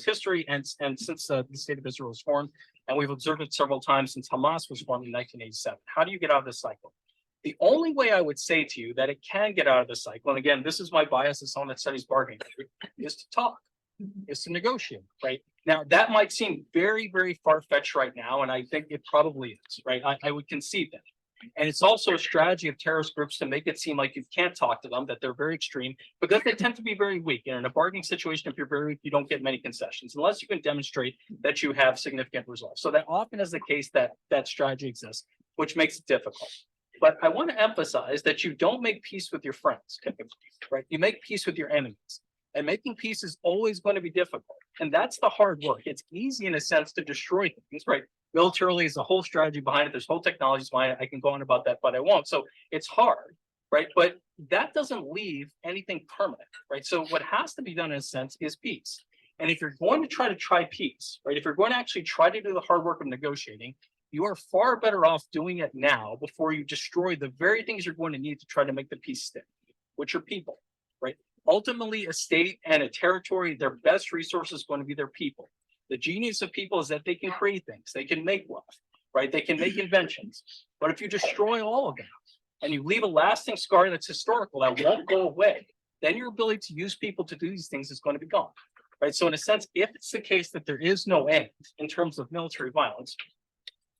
history and since the state of Israel was formed, and we've observed it several times since Hamas was formed in 1987. How do you get out of this cycle? The only way I would say to you that it can get out of the cycle, and again, this is my bias as someone that studies bargaining, is to talk, is to negotiate, right? Now, that might seem very, very far-fetched right now, and I think it probably is, right? I would concede that. And it's also a strategy of terrorist groups to make it seem like you can't talk to them, that they're very extreme, because they tend to be very weak. And in a bargaining situation, if you're very weak, you don't get many concessions unless you can demonstrate that you have significant results. So that often is the case that that strategy exists, which makes it difficult. But I want to emphasize that you don't make peace with your friends, typically, right? You make peace with your enemies. And making peace is always going to be difficult. And that's the hard work. It's easy in a sense to destroy things, right? Militarily is a whole strategy behind it. There's whole technologies behind it. I can go on about that, but I won't. So it's hard, right? But that doesn't leave anything permanent, right? So what has to be done in a sense is peace. And if you're going to try peace, right? If you're going to actually try to do the hard work of negotiating, you are far better off doing it now before you destroy the very things you're going to need to try to make the peace stick, which are people, right? Ultimately, a state and a territory, their best resource is going to be their people. The genius of people is that they can create things, they can make wealth, right? They can make inventions. But if you destroy all of them and you leave a lasting scar that's historical, that won't go away, then your ability to use people to do these things is going to be gone. Right. So in a sense, if it's the case that there is no end in terms of military violence,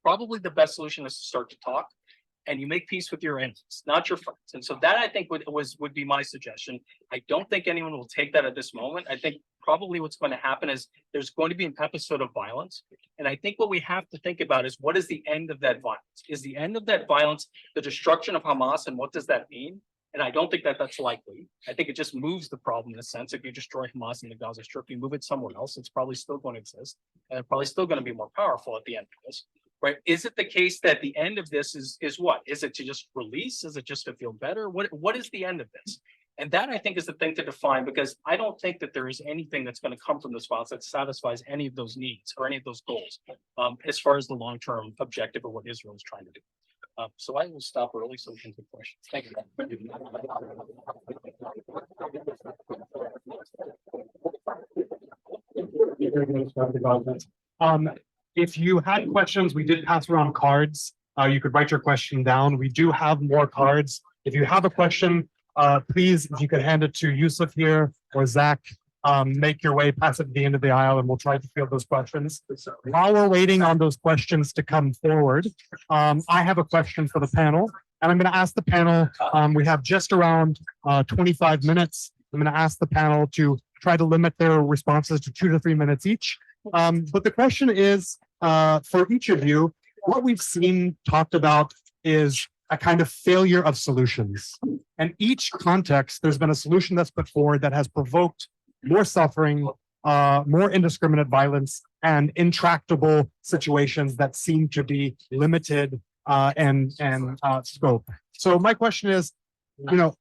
probably the best solution is to start to talk, and you make peace with your enemies, not your friends. And so that I think would be my suggestion. I don't think anyone will take that at this moment. I think probably what's going to happen is there's going to be an episode of violence. And I think what we have to think about is, what is the end of that violence? Is the end of that violence the destruction of Hamas, and what does that mean? And I don't think that that's likely. I think it just moves the problem in a sense. If you destroy Hamas in the Gaza Strip, you move it somewhere else, it's probably still going to exist, and it's probably still going to be more powerful at the end of this. Right? Is it the case that the end of this is what? Is it to just release? Is it just to feel better? What is the end of this? And that, I think, is the thing to define, because I don't think that there is anything that's going to come from this violence that satisfies any of those needs or any of those goals, as far as the long-term objective of what Israel is trying to do. So I will stop early so we can take questions. Thank you. If you had questions, we did pass around cards. You could write your question down. We do have more cards. If you have a question, please, if you could hand it to Yusuf here or Zach, make your way past it at the end of the aisle, and we'll try to field those questions. While we're waiting on those questions to come forward, I have a question for the panel, and I'm going to ask the panel, we have just around 25 minutes. I'm going to ask the panel to try to limit their responses to 2 to 3 minutes each. But the question is, for each of you, what we've seen talked about is a kind of failure of solutions. And each context, there's been a solution that's put forward that has provoked more suffering, more indiscriminate violence, and intractable situations that seem to be limited and scope. So my question is,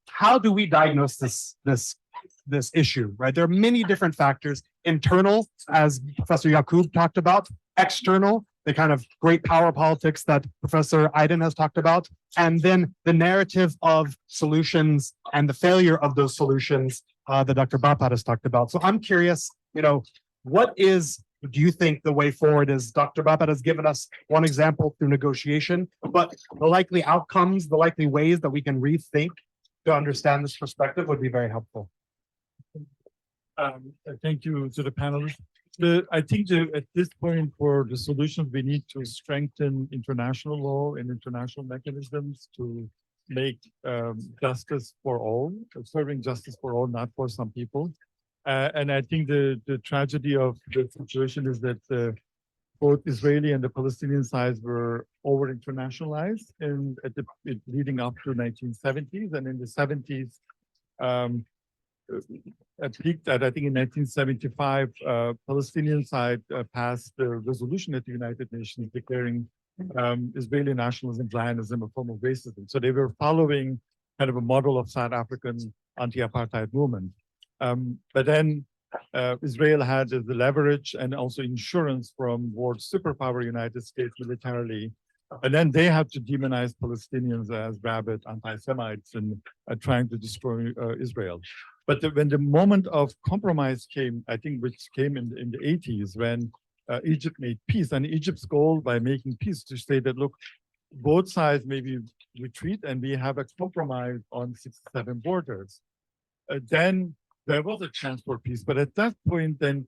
how do we diagnose this issue, right? There are many different factors: internal, as Professor Yacoub talked about; external, the kind of great power politics that Professor Aydin has talked about; and then the narrative of solutions and the failure of those solutions that Dr. Bapat has talked about. So I'm curious, do you think the way forward is? Dr. Bapat has given us one example through negotiation, but the likely outcomes, the likely ways that we can rethink to understand this perspective would be very helpful. Thank you to the panelists. I think at this point, for the solution, we need to strengthen international law and international mechanisms to make justice for all, serving justice for all, not for some people. And I think the tragedy of the situation is that both Israeli and the Palestinian sides were over internationalized and leading up to 1970s, and in the 70s, peaked at, I think, in 1975, Palestinian side passed the resolution at the United Nations declaring Israeli nationalism, Zionism, a form of racism. So they were following kind of a model of South African anti-apartheid movement. But then Israel had the leverage and also insurance from world superpower United States militarily. And then they had to demonize Palestinians as rabid anti-Semites and trying to destroy Israel. But when the moment of compromise came, I think, which came in the 80s, when Egypt made peace, and Egypt's goal by making peace to say that, look, both sides maybe retreat and we have a compromise on 67 borders. Then there was a chance for peace. But at that point, then,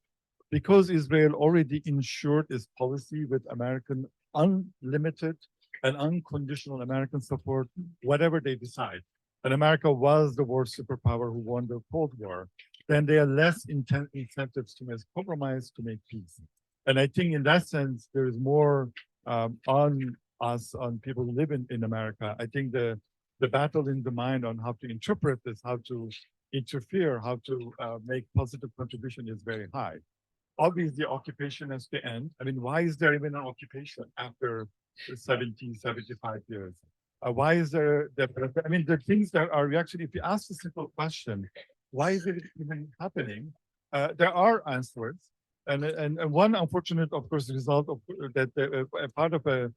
because Israel already ensured its policy with American unlimited and unconditional American support, whatever they decide, and America was the world superpower who won the Cold War, then there are less incentives to make compromise to make peace. And I think in that sense, there is more on us, on people who live in America. I think the battle in the mind on how to interpret this, how to interfere, how to make positive contribution is very high. Obviously, occupation has to end. I mean, why is there even an occupation after 70, 75 years? Why is there, I mean, the things that are actually, if you ask a simple question, why is it even happening? There are answers. And one unfortunate, of course, result of that, a part of a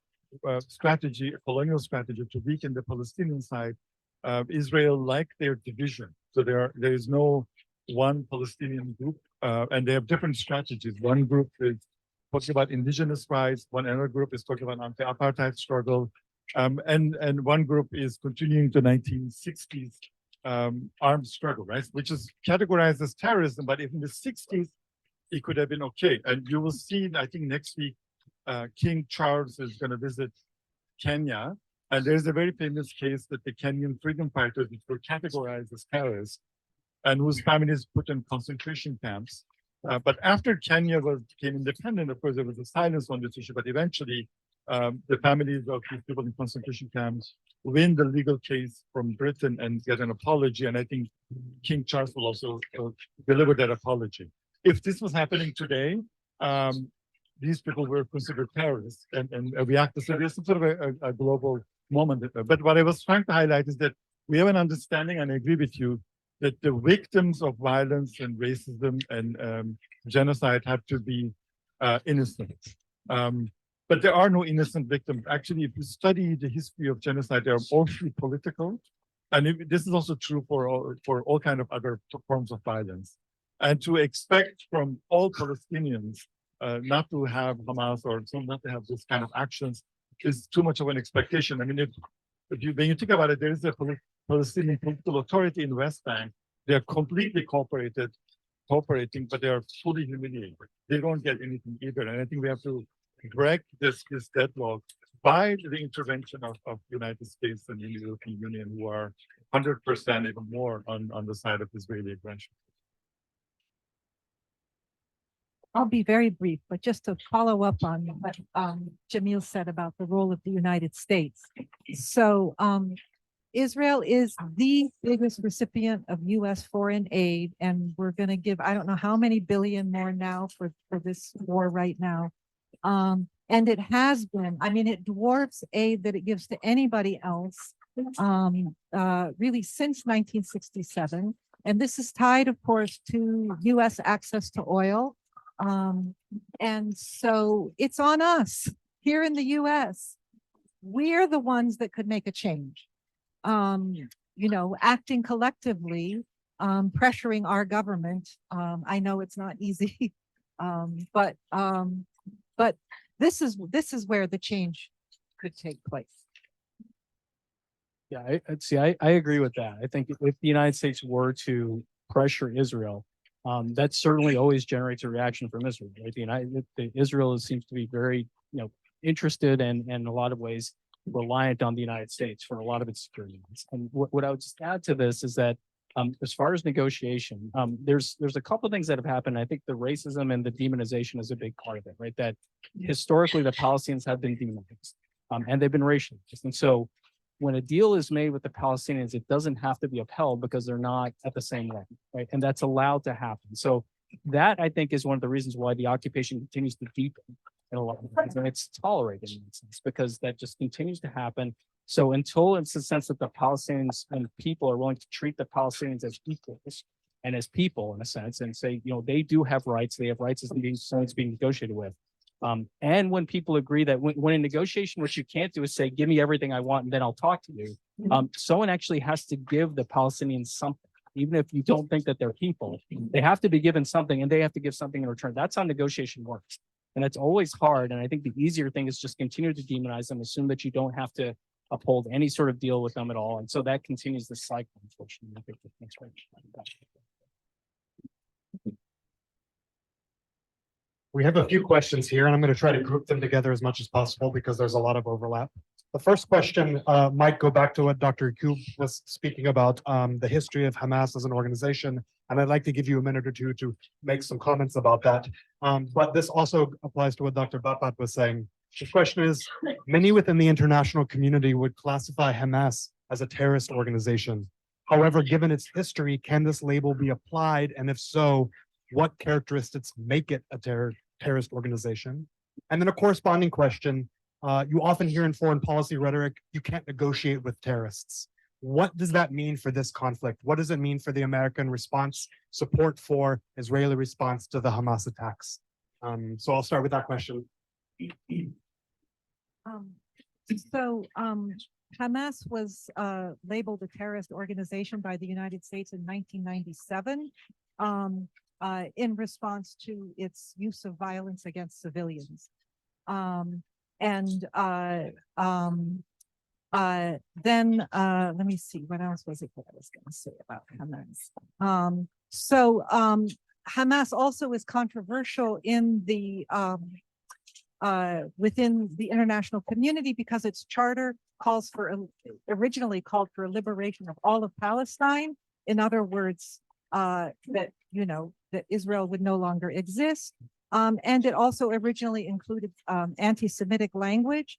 strategy, a colonial strategy to weaken the Palestinian side, Israel liked their division. So there is no one Palestinian group, and they have different strategies. One group is talking about indigenous rights, one other group is talking about anti-apartheid struggle, and one group is continuing the 1960s armed struggle, right? Which is categorized as terrorism, but in the 60s, it could have been okay. And you will see, I think next week, King Charles is going to visit Kenya. And there's a very famous case that the Kenyan freedom fighters were categorized as terrorists and whose families put in concentration camps. But after Kenya became independent, of course, there was a silence on this issue, but eventually the families of these people in concentration camps win the legal case from Britain and get an apology. And I think King Charles will also deliver that apology. If this was happening today, these people were considered terrorists and reacted. So there's sort of a global moment. But what I was trying to highlight is that we have an understanding, and I agree with you, that the victims of violence and racism and genocide have to be innocent. But there are no innocent victims. Actually, if you study the history of genocide, they are mostly political. And this is also true for all kind of other forms of violence. And to expect from all Palestinians not to have Hamas or not to have this kind of actions is too much of an expectation. I mean, when you think about it, there is a Palestinian political authority in West Bank. They are completely cooperating, but they are fully humiliated. They don't get anything either. And I think we have to break this deadlock by the intervention of the United States and the European Union, who are 100% even more on the side of Israeli aggression. I'll be very brief, but just to follow up on what Jamil said about the role of the United States. So Israel is the biggest recipient of U.S. foreign aid, and we're going to give, I don't know how many billion more now for this war right now. And it has been, I mean, it dwarfs aid that it gives to anybody else really since 1967. And this is tied, of course, to U.S. access to oil. And so it's on us here in the US. We're the ones that could make a change. Acting collectively, pressuring our government. I know it's not easy, but this is where the change could take place. Yeah, I agree with that. I think if the United States were to pressure Israel, that certainly always generates a reaction from Israel. Right? Israel seems to be very, interested and in a lot of ways reliant on the United States for a lot of its security needs. And what I would just add to this is that as far as negotiation, there's a couple of things that have happened. I think the racism and the demonization is a big part of it, right? That historically the Palestinians have been demonized and they've been racialized. And so when a deal is made with the Palestinians, it doesn't have to be upheld because they're not at the same level, right? And that's allowed to happen. So that, I think, is one of the reasons why the occupation continues to deepen in a lot of ways, and it's tolerated in that sense because that just continues to happen. So until it's a sense that the Palestinians and people are willing to treat the Palestinians as equals and as people in a sense, and say, they do have rights, they have rights as being negotiated with. And when people agree that when in negotiation, what you can't do is say, give me everything I want and then I'll talk to you. Someone actually has to give the Palestinians something, even if you don't think that they're people. They have to be given something and they have to give something in return. That's how negotiation works. And it's always hard. And I think the easier thing is just continue to demonize them, assume that you don't have to uphold any sort of deal with them at all. And so that continues the cycle, unfortunately. I think that's right. We have a few questions here, and I'm going to try to group them together as much as possible because there's a lot of overlap. The first question might go back to what Dr. Kube was speaking about, the history of Hamas as an organization, and I'd like to give you a minute or two to make some comments about that. But this also applies to what Dr. Bapat was saying. The question is, many within the international community would classify Hamas as a terrorist organization. However, given its history, can this label be applied? And if so, what characteristics make it a terrorist organization? And then a corresponding question, you often hear in foreign policy rhetoric, you can't negotiate with terrorists. What does that mean for this conflict? What does it mean for the American response, support for Israeli response to the Hamas attacks? So I'll start with that question. Hamas was labeled a terrorist organization by the United States in 1997. In response to its use of violence against civilians. Then, let me see, what else was it that I was gonna say about Hamas? Hamas also is controversial in the, within the international community because its charter calls for, originally called for a liberation of all of Palestine. In other words, that, you know, that Israel would no longer exist. And it also originally included, anti-Semitic language.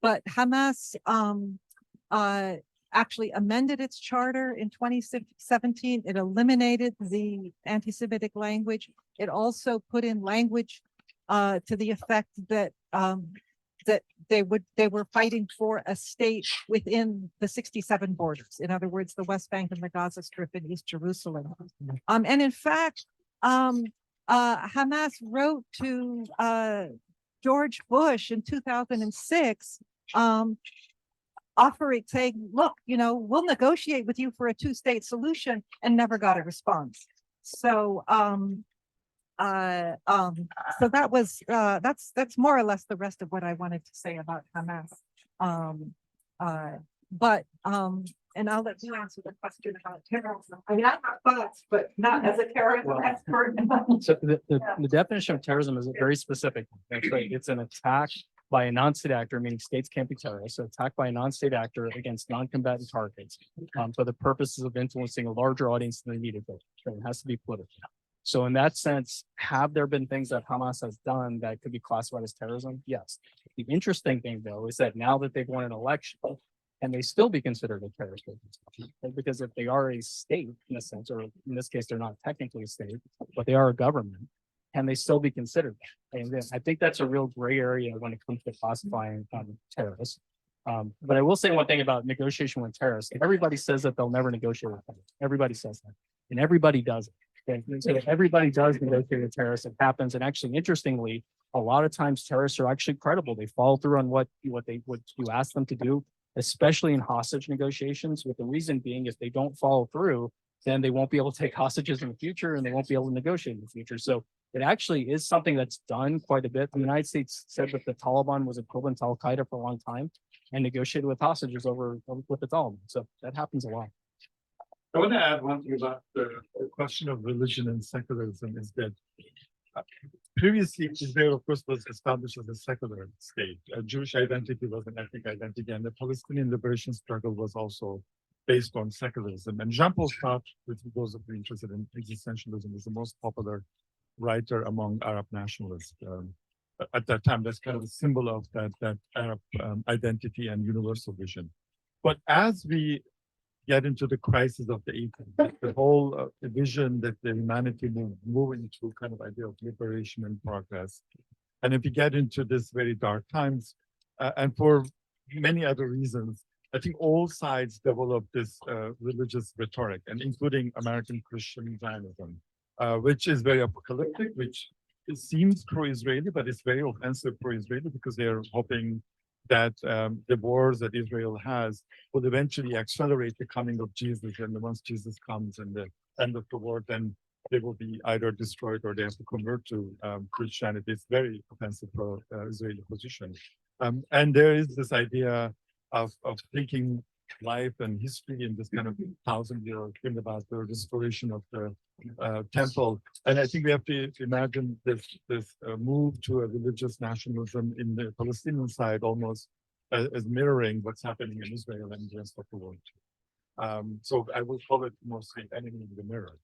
But Hamas actually amended its charter in 2017. It eliminated the anti-Semitic language. It also put in language to the effect that that they were fighting for a state within the 67 borders. In other words, the West Bank and the Gaza Strip in East Jerusalem. And in fact, Hamas wrote to George Bush in 2006, offering, saying, look, you know, we'll negotiate with you for a two-state solution, and never got a response. So, so that was, that's more or less the rest of what I wanted to say about Hamas. And I'll let you answer the question about terrorism. I mean, I have thoughts, but not as a terrorism expert. So the definition of terrorism is very specific. That's right. It's an attack by a non-state actor, meaning states can't be terrorists. So attack by a non-state actor against non-combatant targets for the purposes of influencing a larger audience than they needed. So it has to be political. So in that sense, have there been things that Hamas has done that could be classified as terrorism? Yes. The interesting thing, though, is that now that they've won an election, can they still be considered a terrorist organization? Because if they are a state, in a sense, or in this case, they're not technically a state, but they are a government, can they still be considered that? And I think that's a real gray area when it comes to classifying terrorists. But I will say one thing about negotiation with terrorists. Everybody says that they'll never negotiate with terrorists. Everybody says that. And everybody does it. Okay? So if everybody does negotiate with terrorists, it happens. And actually, interestingly, a lot of times terrorists are actually credible. They follow through on what you ask them to do, especially in hostage negotiations, with the reason being if they don't follow through, then they won't be able to take hostages in the future and they won't be able to negotiate in the future. So it actually is something that's done quite a bit. The United States said that the Taliban was equivalent to Al-Qaeda for a long time and negotiated with hostages with the Taliban. So that happens a lot. I want to add one thing about the question of religion and secularism is that previously Israel, of course, was established as a secular state. Jewish identity was an ethnic identity, and the Palestinian liberation struggle was also based on secularism. And Jean-Paul Sartre, with those of you interested in existentialism, is the most popular writer among Arab nationalists. At that time, that's kind of a symbol of that Arab identity and universal vision. But as we get into the crisis of the 80s, the whole vision that the humanity will move into kind of idea of liberation and progress. And if we get into this very dark times, and for many other reasons, I think all sides develop this religious rhetoric, and including American Christian Zionism, which is very apocalyptic, which it seems pro-Israeli, but it's very offensive pro-Israeli because they are hoping that the wars that Israel has will eventually accelerate the coming of Jesus. And once Jesus comes and the end of the war, then they will be either destroyed or they have to convert to Christianity. It's very offensive for Israeli position. And there is this idea of thinking life and history in this kind of 1,000-year thing about the restoration of the temple. And I think we have to imagine this move to a religious nationalism in the Palestinian side almost as mirroring what's happening in Israel and the rest of the world. So I will call it mostly enemy in the mirror.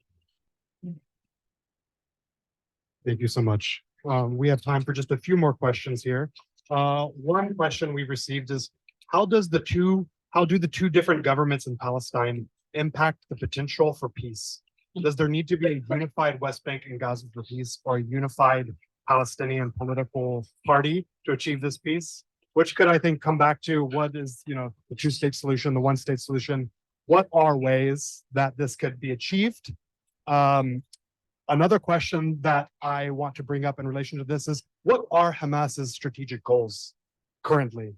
Thank you so much. We have time for just a few more questions here. One question we've received is, how do the two different governments in Palestine impact the potential for peace? Does there need to be a unified West Bank and Gaza for peace, or a unified Palestinian political party to achieve this peace? Which could, I think, come back to what is, the two-state solution, the one-state solution. What are ways that this could be achieved? Another question that I want to bring up in relation to this is, what are Hamas's strategic goals currently?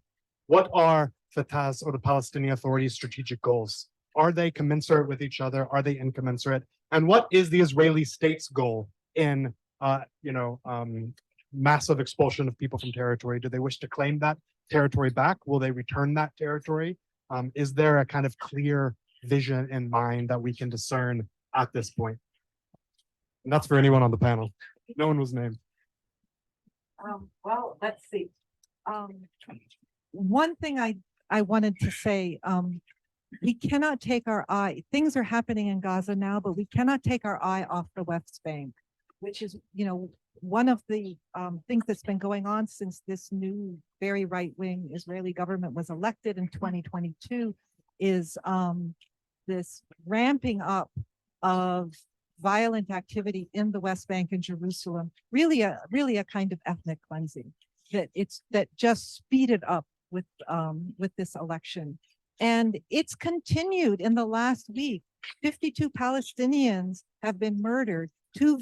What are Fatah's or the Palestinian Authority's strategic goals? Are they commensurate with each other? Are they incommensurate? And what is the Israeli state's goal in, massive expulsion of people from territory? Do they wish to claim that territory back? Will they return that territory? Is there a kind of clear vision in mind that we can discern at this point? And that's for anyone on the panel. No one was named. Well, let's see. One thing I wanted to say, we cannot take our eye, things are happening in Gaza now, but we cannot take our eye off the West Bank, which is, one of the things that's been going on since this new very right-wing Israeli government was elected in 2022 is this ramping up of violent activity in the West Bank and Jerusalem, really a kind of ethnic cleansing that just speeded up with this election. And it's continued in the last week. 52 Palestinians have been murdered. Two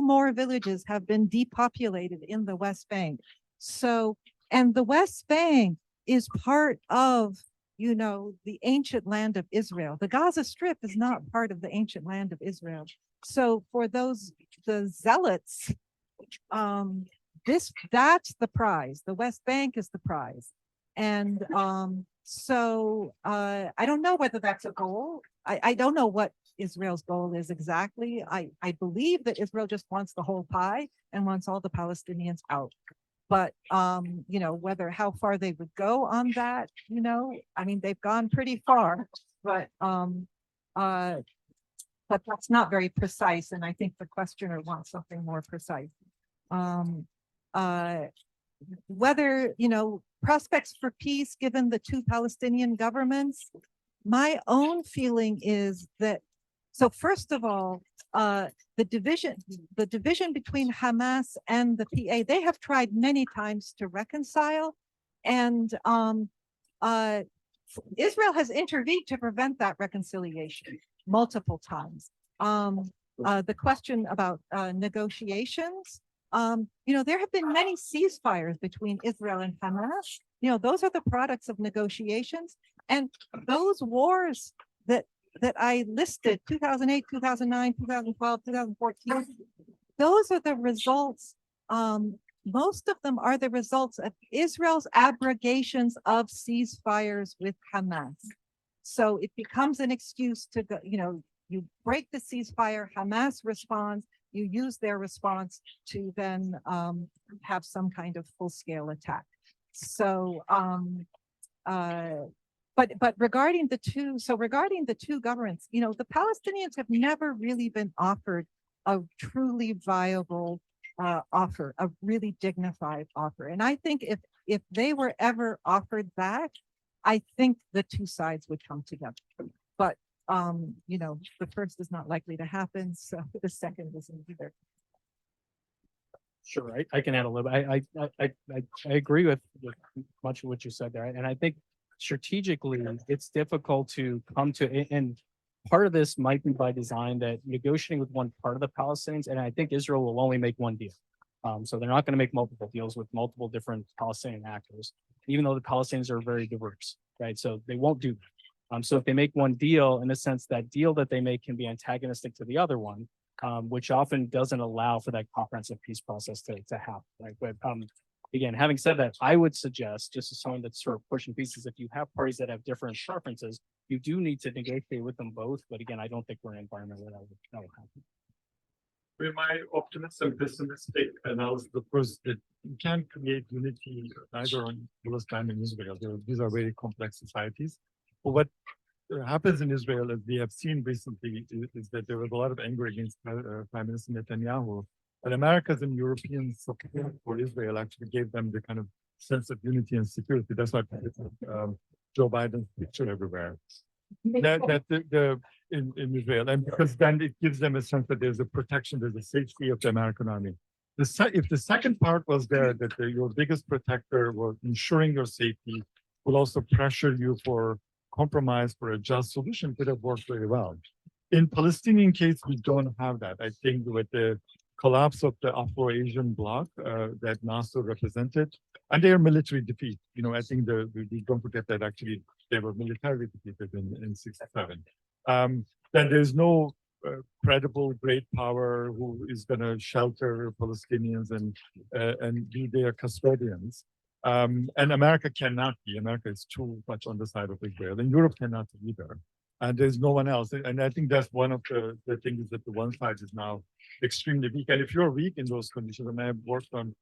more villages have been depopulated in the West Bank. So, and the West Bank is part of, the ancient land of Israel. The Gaza Strip is not part of the ancient land of Israel. So for the zealots, that's the prize. The West Bank is the prize. And so I don't know whether that's a goal. I don't know what Israel's goal is exactly. I believe that Israel just wants the whole pie and wants all the Palestinians out. But how far they would go on that, they've gone pretty far, but that's not very precise. And I think the questioner wants something more precise. Whether, prospects for peace given the two Palestinian governments, my own feeling is that, so first of all, the division between Hamas and the PA, they have tried many times to reconcile, and Israel has intervened to prevent that reconciliation multiple times. The question about negotiations, there have been many ceasefires between Israel and Hamas. Those are the products of negotiations, and those wars that I listed, 2008, 2009, 2012, 2014, those are the results. Most of them are the results of Israel's abrogations of ceasefires with Hamas. So it becomes an excuse to go, you break the ceasefire, Hamas responds, you use their response to then have some kind of full-scale attack. So, but regarding the two governments, the Palestinians have never really been offered a truly viable offer, a really dignified offer. And I think if they were ever offered that, I think the two sides would come together. But the first is not likely to happen, so the second isn't either. Sure, I can add a little bit. I agree with much of what you said there, and I think strategically it's difficult to come to, and part of this might be by design, that negotiating with one part of the Palestinians, and I think Israel will only make one deal. So they're not going to make multiple deals with multiple different Palestinian actors, even though the Palestinians are very diverse, right? So they won't do that. So if they make one deal, in a sense, that deal that they make can be antagonistic to the other one, which often doesn't allow for that comprehensive peace process to happen, right? But again, having said that, I would suggest, just as someone that's sort of pushing pieces, if you have parties that have different preferences, you do need to negotiate with them both. But again, I don't think we're in an environment where that will happen. With my optimistic and pessimistic analysis, of course, that you can't create unity neither on Palestine and Israel. These are very complex societies. But what happens in Israel, as we have seen recently, is that there was a lot of anger against Prime Minister Netanyahu. But Americans and European support for Israel actually gave them the kind of sense of unity and security. That's why Joe Biden's picture everywhere. In Israel, and because then it gives them a sense that there's a protection, there's a safety of the American army. If the second part was there, that your biggest protector was ensuring your safety, will also pressure you for compromise, for a just solution, could have worked very well. In Palestinian case, we don't have that. I think with the collapse of the Afro-Asian bloc that Nasser represented, and their military defeat, I think we don't forget that actually they were militarily defeated in 67. Then there's no credible great power who is going to shelter Palestinians and be their custodians. And America cannot be. America is too much on the side of Israel, and Europe cannot be either. And there's no one else. And I think that's one of the things that the one side is now extremely weak. And if you're weak in those conditions, and I have worked on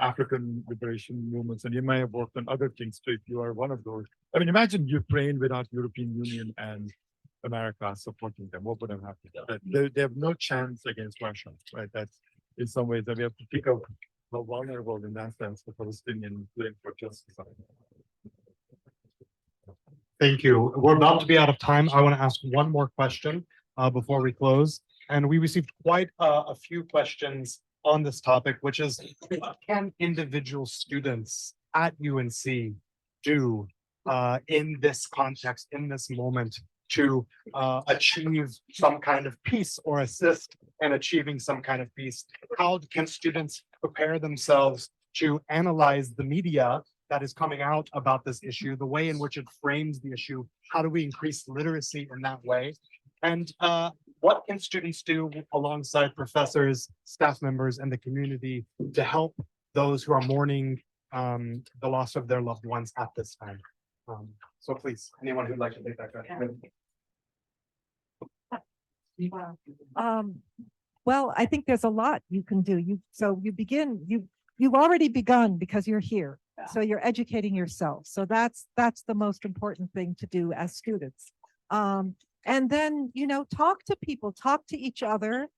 African liberation movements, and you may have worked on other things too, if you are one of those. I mean, imagine Ukraine without European Union and America supporting them. What would have happened? They have no chance against Russia, right? That's in some ways that we have to think of how vulnerable in that sense the Palestinian claim for justice. Thank you. We're about to be out of time. I want to ask one more question before we close. And we received quite a few questions on this topic, which is what can individual students at UNC do in this context, in this moment, to achieve some kind of peace or assist in achieving some kind of peace? How can students prepare themselves to analyze the media that is coming out about this issue, the way in which it frames the issue? How do we increase literacy in that way? And what can students do alongside professors, staff members, and the community to help those who are mourning the loss of their loved ones at this time? So please, anyone who'd like to take that question. Well, I think there's a lot you can do. You've already begun because you're here. So you're educating yourself. So that's the most important thing to do as students. And then, talk to people, talk to each other,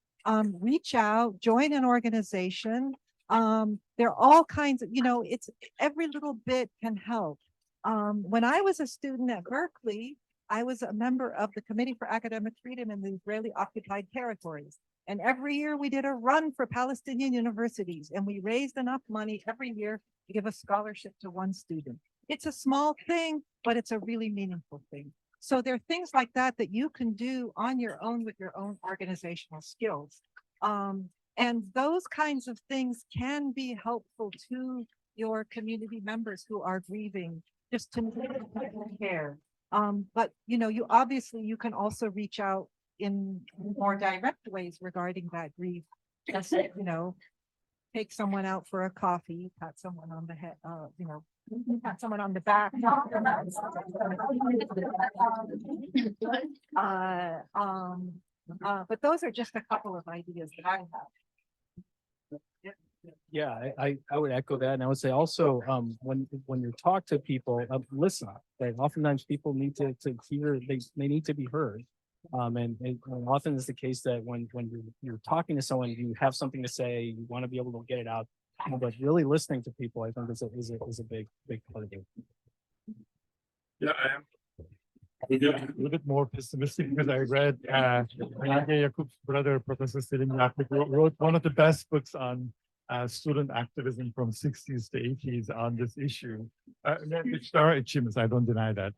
reach out, join an organization. There are all kinds of, it's every little bit can help. When I was a student at Berkeley, I was a member of the Committee for Academic Freedom in the Israeli occupied territories. And every year we did a run for Palestinian universities, and we raised enough money every year to give a scholarship to one student. It's a small thing, but it's a really meaningful thing. So there are things like that that you can do on your own with your own organizational skills. And those kinds of things can be helpful to your community members who are grieving, just to care. But you obviously you can also reach out in more direct ways regarding that grief. Just take someone out for a coffee, pat someone on the head, pat someone on the back. But those are just a couple of ideas that I have. Yeah, I would echo that, and I would say also when you talk to people, listen. Right? Oftentimes people need to hear, they need to be heard, and often it's the case that when you're talking to someone, you have something to say, you want to be able to get it out, but really listening to people, I think is a big part of it. Yeah, I am a little bit more pessimistic because I read Yakub's brother, Professor Selim Yakub, wrote one of the best books on student activism from 60s to 80s on this issue. There are achievements, I don't deny that.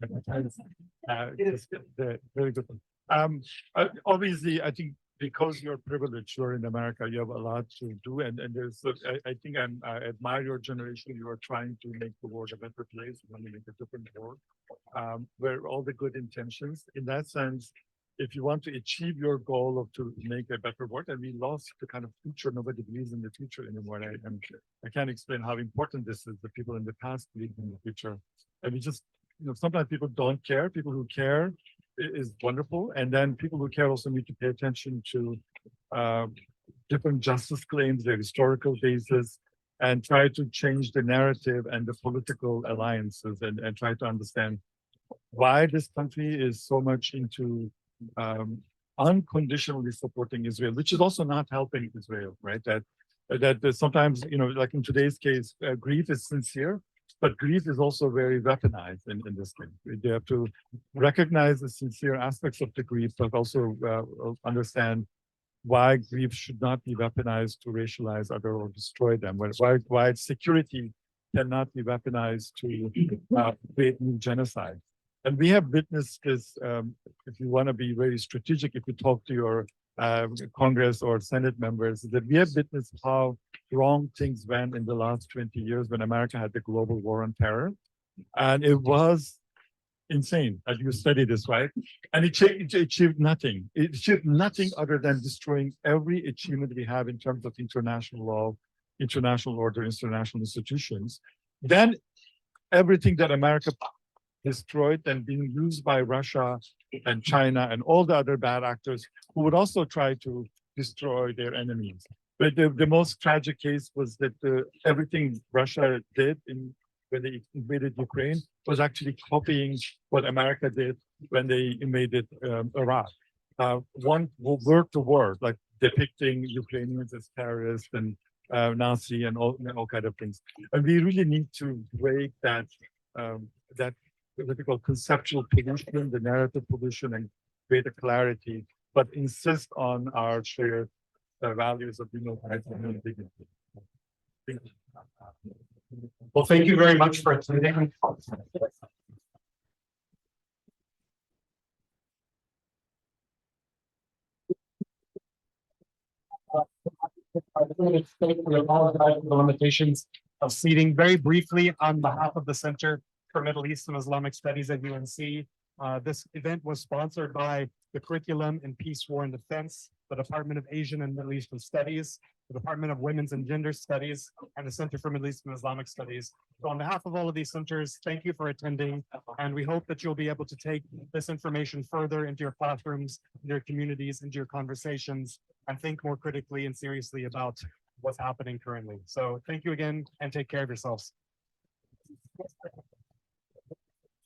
Very good. Obviously, I think because you're privileged, you're in America, you have a lot to do. And there's, I think I admire your generation. You are trying to make the world a better place. You want to make a different world, where all the good intentions. In that sense, if you want to achieve your goal of to make a better world, and we lost the kind of future, nobody believes in the future anymore. I can't explain how important this is. The people in the past believe in the future. And we just, sometimes people don't care. People who care is wonderful. And then people who care also need to pay attention to different justice claims, their historical basis, and try to change the narrative and the political alliances and try to understand why this country is so much into unconditionally supporting Israel, which is also not helping Israel, right? That sometimes, like in today's case, grief is sincere, but grief is also very weaponized in this case. They have to recognize the sincere aspects of the grief, but also understand why grief should not be weaponized to racialize other or destroy them. Why security cannot be weaponized to create new genocide. And we have witnessed this, if you want to be very strategic, if you talk to your Congress or Senate members, that we have witnessed how wrong things went in the last 20 years when America had the global war on terror. And it was insane, as you study this, right? And it achieved nothing. It achieved nothing other than destroying every achievement we have in terms of international law, international order, international institutions. then everything that America destroyed and being used by Russia and China and all the other bad actors who would also try to destroy their enemies. But the most tragic case was that everything Russia did when they invaded Ukraine was actually copying what America did when they invaded Iraq. One word to word, like depicting Ukrainians as terrorists and Nazi and all kind of things. And we really need to break that that what we call conceptual pollution, the narrative pollution, and create a clarity, but insist on our shared values of human rights and dignity. Thank you. Well, thank you very much for attending. We apologize for the limitations of seating. Very briefly, on behalf of the Center for Middle East and Islamic Studies at UNC, this event was sponsored by the Curriculum in Peace, War, and Defense, the Department of Asian and Middle Eastern Studies, the Department of Women's and Gender Studies, and the Center for Middle East and Islamic Studies. So on behalf of all of these centers, thank you for attending, and we hope that you'll be able to take this information further into your classrooms, into your communities, into your conversations, and think more critically and seriously about what's happening currently. So thank you again, and take care of yourselves.